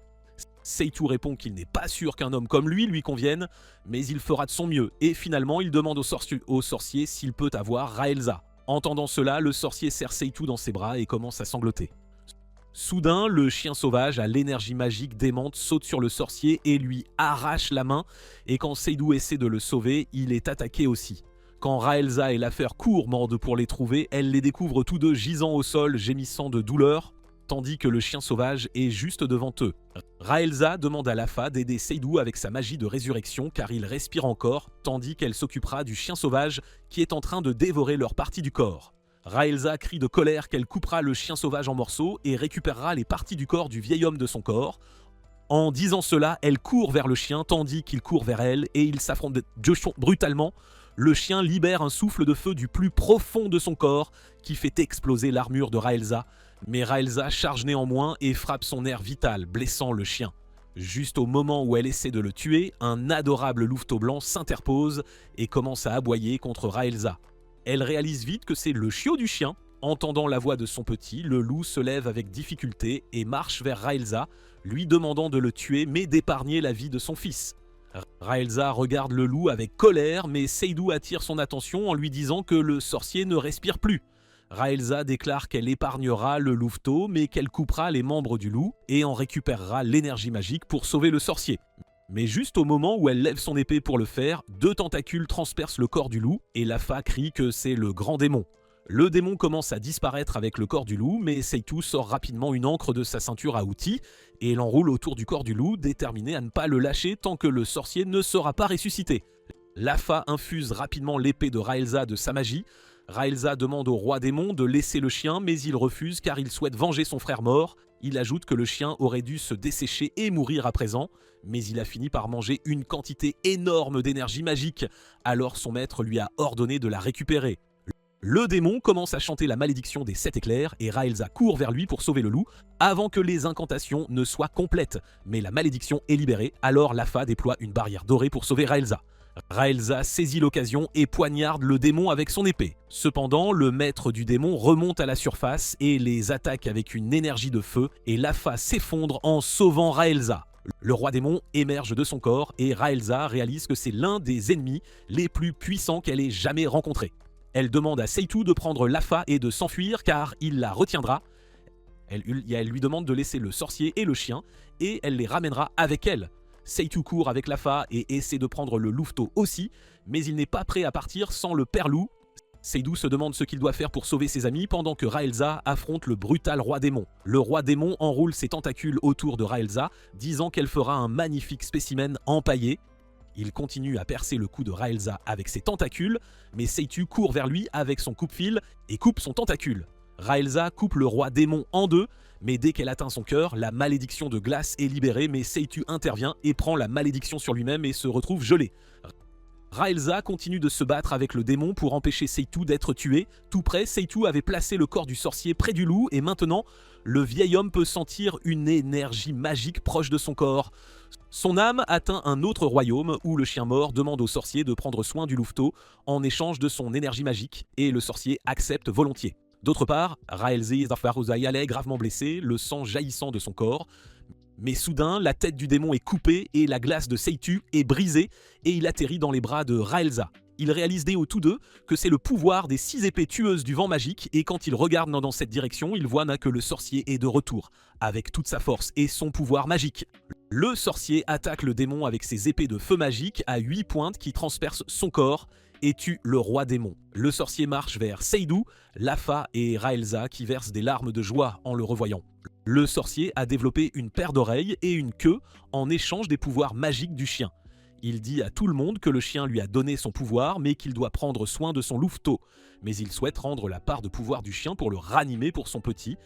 Seydou répond qu'il n'est pas sûr qu'un homme comme lui convienne, mais il fera de son mieux. Et finalement, il demande au sorcier s'il peut avoir Raelza. Entendant cela, le sorcier serre Seydou dans ses bras et commence à sangloter. Soudain, le chien sauvage à l'énergie magique démente saute sur le sorcier et lui arrache la main, et quand Seydou essaie de le sauver, il est attaqué aussi. Quand Raelza et l'affaire courent mordent pour les trouver, elle les découvre tous deux gisant au sol, gémissant de douleur, tandis que le chien sauvage est juste devant eux. Raelza demande à Lafa d'aider Seydou avec sa magie de résurrection car il respire encore, tandis qu'elle s'occupera du chien sauvage qui est en train de dévorer leur partie du corps. Raelza crie de colère qu'elle coupera le chien sauvage en morceaux et récupérera les parties du corps du vieil homme de son corps. En disant cela, elle court vers le chien tandis qu'il court vers elle et ils s'affrontent brutalement. Le chien libère un souffle de feu du plus profond de son corps qui fait exploser l'armure de Raelza. Mais Raelza charge néanmoins et frappe son air vital, blessant le chien. Juste au moment où elle essaie de le tuer, un adorable louveteau blanc s'interpose et commence à aboyer contre Raelza. Elle réalise vite que c'est le chiot du chien. Entendant la voix de son petit, le loup se lève avec difficulté et marche vers Raelza, lui demandant de le tuer mais d'épargner la vie de son fils. Raelza regarde le loup avec colère, mais Seydou attire son attention en lui disant que le sorcier ne respire plus. Raelza déclare qu'elle épargnera le louveteau, mais qu'elle coupera les membres du loup et en récupérera l'énergie magique pour sauver le sorcier. Mais juste au moment où elle lève son épée pour le faire, deux tentacules transpercent le corps du loup et Lafa crie que c'est le grand démon. Le démon commence à disparaître avec le corps du loup, mais Seydou sort rapidement une encre de sa ceinture à outils et l'enroule autour du corps du loup, déterminé à ne pas le lâcher tant que le sorcier ne sera pas ressuscité. Lafa infuse rapidement l'épée de Raelza de sa magie. Raelza demande au roi démon de laisser le chien, mais il refuse car il souhaite venger son frère mort. Il ajoute que le chien aurait dû se dessécher et mourir à présent, mais il a fini par manger une quantité énorme d'énergie magique, alors son maître lui a ordonné de la récupérer. Le démon commence à chanter la malédiction des 7 éclairs et Raelza court vers lui pour sauver le loup avant que les incantations ne soient complètes. Mais la malédiction est libérée, alors Lafa déploie une barrière dorée pour sauver Raelza. Raelza saisit l'occasion et poignarde le démon avec son épée. Cependant, le maître du démon remonte à la surface et les attaque avec une énergie de feu et Lafa s'effondre en sauvant Raelza. Le roi démon émerge de son corps et Raelza réalise que c'est l'un des ennemis les plus puissants qu'elle ait jamais rencontrés. Elle demande à Seydou de prendre Lafa et de s'enfuir car il la retiendra. Elle lui demande de laisser le sorcier et le chien et elle les ramènera avec elle. Seydou court avec Lafa et essaie de prendre le louveteau aussi, mais il n'est pas prêt à partir sans le père loup. Seydou se demande ce qu'il doit faire pour sauver ses amis pendant que Raelza affronte le brutal roi démon. Le roi démon enroule ses tentacules autour de Raelza, disant qu'elle fera un magnifique spécimen empaillé. Il continue à percer le cou de Raelza avec ses tentacules, mais Seydou court vers lui avec son coupe-fil et coupe son tentacule. Raelza coupe le roi démon en deux, mais dès qu'elle atteint son cœur, la malédiction de glace est libérée, mais Seydou intervient et prend la malédiction sur lui-même et se retrouve gelé. Raelza continue de se battre avec le démon pour empêcher Seitu d'être tué. Tout près, Seitu avait placé le corps du sorcier près du loup et maintenant, le vieil homme peut sentir une énergie magique proche de son corps. Son âme atteint un autre royaume où le chien mort demande au sorcier de prendre soin du louveteau en échange de son énergie magique et le sorcier accepte volontiers. D'autre part, Raelza Zafaruzayal est gravement blessé, le sang jaillissant de son corps. Mais soudain, la tête du démon est coupée et la glace de Seitu est brisée et il atterrit dans les bras de Raelza. Ils réalisent tous deux que c'est le pouvoir des 6 épées tueuses du vent magique et quand ils regardent dans cette direction, ils voient que le sorcier est de retour, avec toute sa force et son pouvoir magique. Le sorcier attaque le démon avec ses épées de feu magique à 8 pointes qui transpercent son corps et tue le roi démon. Le sorcier marche vers Seidu, Lafa et Raelza qui versent des larmes de joie en le revoyant. Le sorcier a développé une paire d'oreilles et une queue en échange des pouvoirs magiques du chien. Il dit à tout le monde que le chien lui a donné son pouvoir mais qu'il doit prendre soin de son louveteau. Mais il souhaite rendre la part de pouvoir du chien pour le ranimer pour son petit.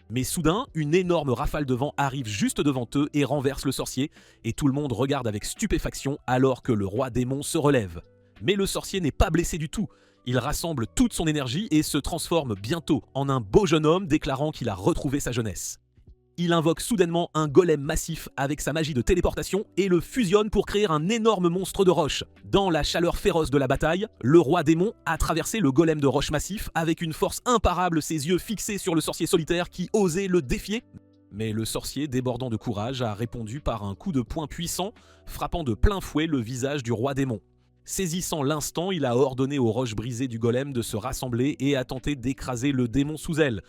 Mais soudain, une énorme rafale de vent arrive juste devant eux et renverse le sorcier et tout le monde regarde avec stupéfaction alors que le roi démon se relève. Mais le sorcier n'est pas blessé du tout. Il rassemble toute son énergie et se transforme bientôt en un beau jeune homme déclarant qu'il a retrouvé sa jeunesse. Il invoque soudainement un golem massif avec sa magie de téléportation et le fusionne pour créer un énorme monstre de roche. Dans la chaleur féroce de la bataille, le roi démon a traversé le golem de roche massif avec une force imparable, ses yeux fixés sur le sorcier solitaire qui osait le défier. Mais le sorcier, débordant de courage, a répondu par un coup de poing puissant, frappant de plein fouet le visage du roi démon. Saisissant l'instant, il a ordonné aux roches brisées du golem de se rassembler et a tenté d'écraser le démon sous elle.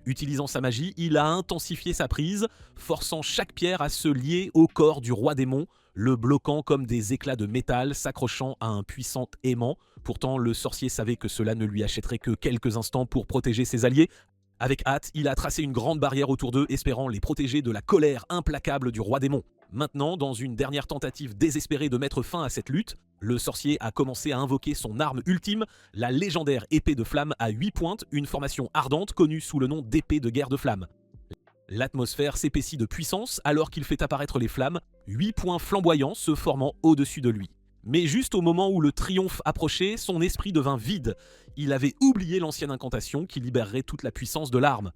Utilisant sa magie, il a intensifié sa prise, forçant chaque pierre à se lier au corps du roi démon, le bloquant comme des éclats de métal s'accrochant à un puissant aimant. Pourtant, le sorcier savait que cela ne lui achèterait que quelques instants pour protéger ses alliés. Avec hâte, il a tracé une grande barrière autour d'eux, espérant les protéger de la colère implacable du roi démon. Maintenant, dans une dernière tentative désespérée de mettre fin à cette lutte, le sorcier a commencé à invoquer son arme ultime, la légendaire épée de flamme à 8 pointes, une formation ardente connue sous le nom d'épée de guerre de flamme. L'atmosphère s'épaissit de puissance alors qu'il fait apparaître les flammes, 8 points flamboyants se formant au-dessus de lui. Mais juste au moment où le triomphe approchait, son esprit devint vide. Il avait oublié l'ancienne incantation qui libérerait toute la puissance de l'arme.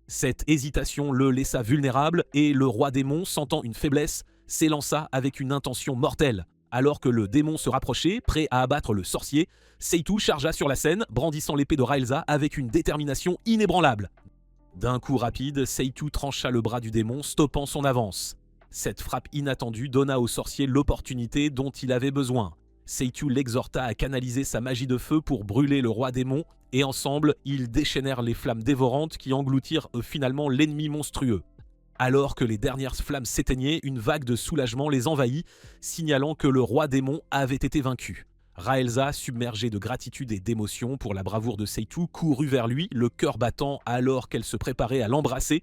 Cette hésitation le laissa vulnérable et le roi démon, sentant une faiblesse, s'élança avec une intention mortelle. Alors que le démon se rapprochait, prêt à abattre le sorcier, Seitu chargea sur la scène, brandissant l'épée de Raelza avec une détermination inébranlable. D'un coup rapide, Seitu trancha le bras du démon, stoppant son avance. Cette frappe inattendue donna au sorcier l'opportunité dont il avait besoin. Seitu l'exhorta à canaliser sa magie de feu pour brûler le roi démon, et ensemble, ils déchaînèrent les flammes dévorantes qui engloutirent finalement l'ennemi monstrueux. Alors que les dernières flammes s'éteignaient, une vague de soulagement les envahit, signalant que le roi démon avait été vaincu. Raelza, submergée de gratitude et d'émotion pour la bravoure de Seitu, courut vers lui, le cœur battant alors qu'elle se préparait à l'embrasser.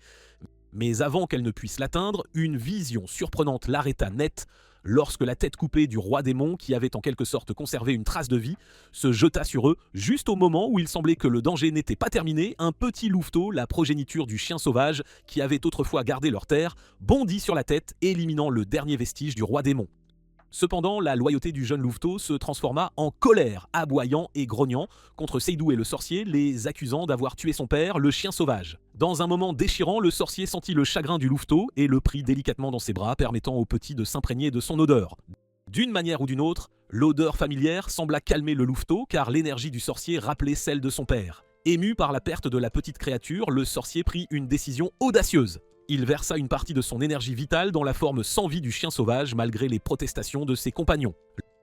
Mais avant qu'elle ne puisse l'atteindre, une vision surprenante l'arrêta net lorsque la tête coupée du roi démon, qui avait en quelque sorte conservé une trace de vie, se jeta sur eux, juste au moment où il semblait que le danger n'était pas terminé. Un petit louveteau, la progéniture du chien sauvage, qui avait autrefois gardé leur terre, bondit sur la tête, éliminant le dernier vestige du roi démon. Cependant, la loyauté du jeune louveteau se transforma en colère, aboyant et grognant contre Seidu et le sorcier, les accusant d'avoir tué son père, le chien sauvage. Dans un moment déchirant, le sorcier sentit le chagrin du louveteau et le prit délicatement dans ses bras, permettant au petit de s'imprégner de son odeur. D'une manière ou d'une autre, l'odeur familière sembla calmer le louveteau car l'énergie du sorcier rappelait celle de son père. Ému par la perte de la petite créature, le sorcier prit une décision audacieuse. Il versa une partie de son énergie vitale dans la forme sans vie du chien sauvage malgré les protestations de ses compagnons.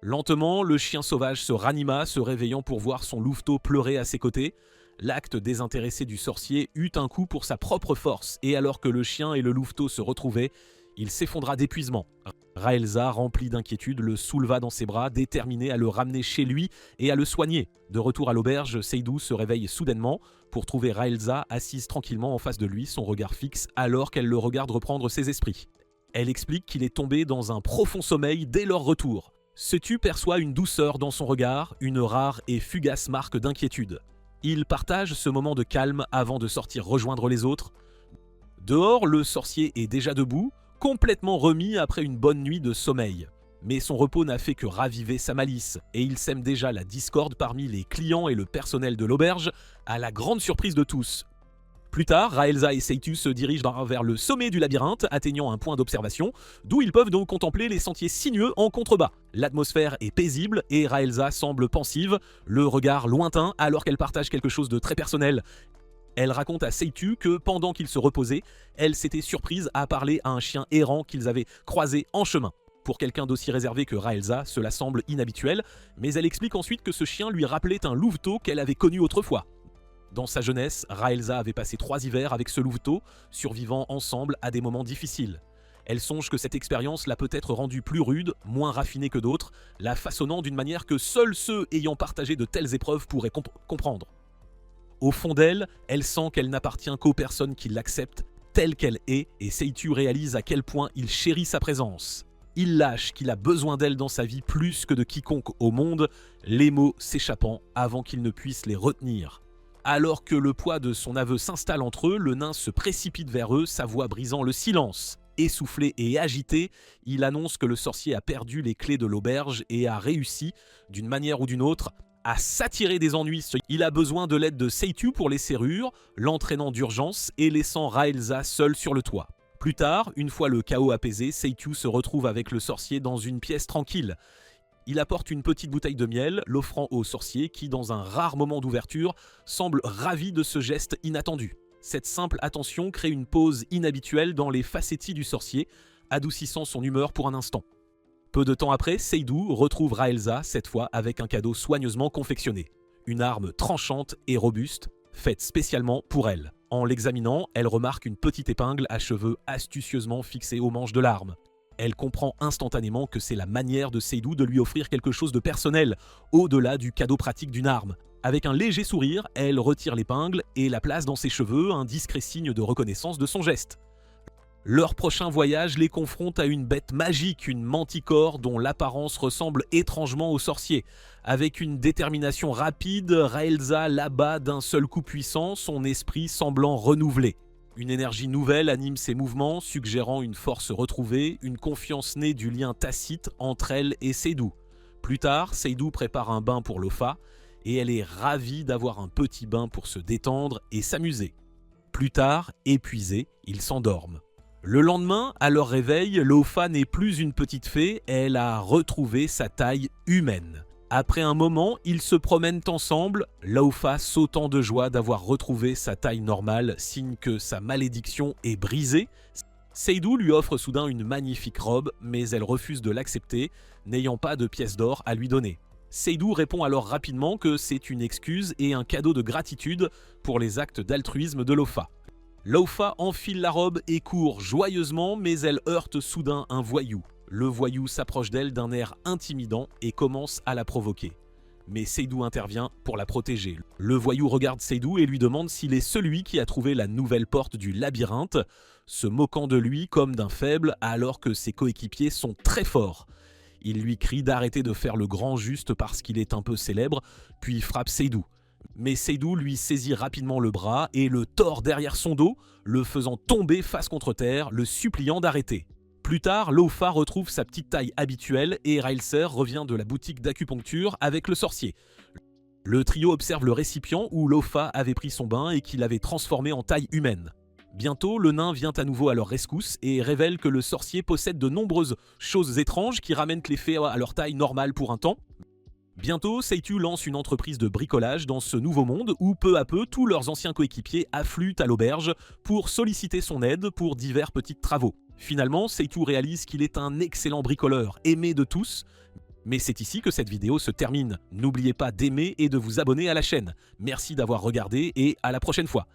Lentement, le chien sauvage se ranima, se réveillant pour voir son louveteau pleurer à ses côtés. L'acte désintéressé du sorcier eut un coup pour sa propre force, et alors que le chien et le louveteau se retrouvaient, il s'effondra d'épuisement. Raelza, rempli d'inquiétude, le souleva dans ses bras, déterminé à le ramener chez lui et à le soigner. De retour à l'auberge, Seidu se réveille soudainement pour trouver Raelza assise tranquillement en face de lui, son regard fixe, alors qu'elle le regarde reprendre ses esprits. Elle explique qu'il est tombé dans un profond sommeil dès leur retour. Seitu perçoit une douceur dans son regard, une rare et fugace marque d'inquiétude. Ils partagent ce moment de calme avant de sortir rejoindre les autres. Dehors, le sorcier est déjà debout, complètement remis après une bonne nuit de sommeil. Mais son repos n'a fait que raviver sa malice, et il sème déjà la discorde parmi les clients et le personnel de l'auberge, à la grande surprise de tous. Plus tard, Raelza et Seitu se dirigent vers le sommet du labyrinthe, atteignant un point d'observation, d'où ils peuvent donc contempler les sentiers sinueux en contrebas. L'atmosphère est paisible et Raelza semble pensive, le regard lointain alors qu'elle partage quelque chose de très personnel. Elle raconte à Seitu que pendant qu'il se reposait, elle s'était surprise à parler à un chien errant qu'ils avaient croisé en chemin. Pour quelqu'un d'aussi réservé que Raelza, cela semble inhabituel, mais elle explique ensuite que ce chien lui rappelait un louveteau qu'elle avait connu autrefois. Dans sa jeunesse, Raelza avait passé 3 hivers avec ce louveteau, survivant ensemble à des moments difficiles. Elle songe que cette expérience l'a peut-être rendue plus rude, moins raffinée que d'autres, la façonnant d'une manière que seuls ceux ayant partagé de telles épreuves pourraient comprendre. Au fond d'elle, elle sent qu'elle n'appartient qu'aux personnes qui l'acceptent telle qu'elle est, et Seitu réalise à quel point il chérit sa présence. Il lâche qu'il a besoin d'elle dans sa vie plus que de quiconque au monde, les mots s'échappant avant qu'il ne puisse les retenir. Alors que le poids de son aveu s'installe entre eux, le nain se précipite vers eux, sa voix brisant le silence. Essoufflé et agité, il annonce que le sorcier a perdu les clés de l'auberge et a réussi, d'une manière ou d'une autre, à s'attirer des ennuis. Il a besoin de l'aide de Seitu pour les serrures, l'entraînant d'urgence et laissant Raelza seule sur le toit. Plus tard, une fois le chaos apaisé, Seitu se retrouve avec le sorcier dans une pièce tranquille. Il apporte une petite bouteille de miel, l'offrant au sorcier qui, dans un rare moment d'ouverture, semble ravi de ce geste inattendu. Cette simple attention crée une pause inhabituelle dans les facéties du sorcier, adoucissant son humeur pour un instant. Peu de temps après, Seidu retrouve Raelza, cette fois avec un cadeau soigneusement confectionné. Une arme tranchante et robuste, faite spécialement pour elle. En l'examinant, elle remarque une petite épingle à cheveux astucieusement fixée au manche de l'arme. Elle comprend instantanément que c'est la manière de Seidu de lui offrir quelque chose de personnel, au-delà du cadeau pratique d'une arme. Avec un léger sourire, elle retire l'épingle et la place dans ses cheveux, un discret signe de reconnaissance de son geste. Leur prochain voyage les confronte à une bête magique, une manticore dont l'apparence ressemble étrangement au sorcier. Avec une détermination rapide, Raelza l'abat d'un seul coup puissant, son esprit semblant renouvelé. Une énergie nouvelle anime ses mouvements, suggérant une force retrouvée, une confiance née du lien tacite entre elle et Seidu. Plus tard, Seidu prépare un bain pour Lofa, et elle est ravie d'avoir un petit bain pour se détendre et s'amuser. Plus tard, épuisés, ils s'endorment. Le lendemain, à leur réveil, Lofa n'est plus une petite fée, elle a retrouvé sa taille humaine. Après un moment, ils se promènent ensemble, Lofa sautant de joie d'avoir retrouvé sa taille normale, signe que sa malédiction est brisée. Seidu lui offre soudain une magnifique robe, mais elle refuse de l'accepter, n'ayant pas de pièces d'or à lui donner. Seidu répond alors rapidement que c'est une excuse et un cadeau de gratitude pour les actes d'altruisme de Lofa. Lofa enfile la robe et court joyeusement, mais elle heurte soudain un voyou. Le voyou s'approche d'elle d'un air intimidant et commence à la provoquer. Mais Seidu intervient pour la protéger. Le voyou regarde Seidu et lui demande s'il est celui qui a trouvé la nouvelle porte du labyrinthe, se moquant de lui comme d'un faible alors que ses coéquipiers sont très forts. Il lui crie d'arrêter de faire le grand juste parce qu'il est un peu célèbre, puis frappe Seidu. Mais Seidu lui saisit rapidement le bras et le tord derrière son dos, le faisant tomber face contre terre, le suppliant d'arrêter. Plus tard, Lofa retrouve sa petite taille habituelle et Raelcer revient de la boutique d'acupuncture avec le sorcier. Le trio observe le récipient où Lofa avait pris son bain et qu'il avait transformé en taille humaine. Bientôt, le nain vient à nouveau à leur rescousse et révèle que le sorcier possède de nombreuses choses étranges qui ramènent les fées à leur taille normale pour un temps. Bientôt, Seitu lance une entreprise de bricolage dans ce nouveau monde où peu à peu tous leurs anciens coéquipiers affluent à l'auberge pour solliciter son aide pour divers petits travaux. Finalement, Seitu réalise qu'il est un excellent bricoleur, aimé de tous. Mais c'est ici que cette vidéo se termine. N'oubliez pas d'aimer et de vous abonner à la chaîne. Merci d'avoir regardé et à la prochaine fois.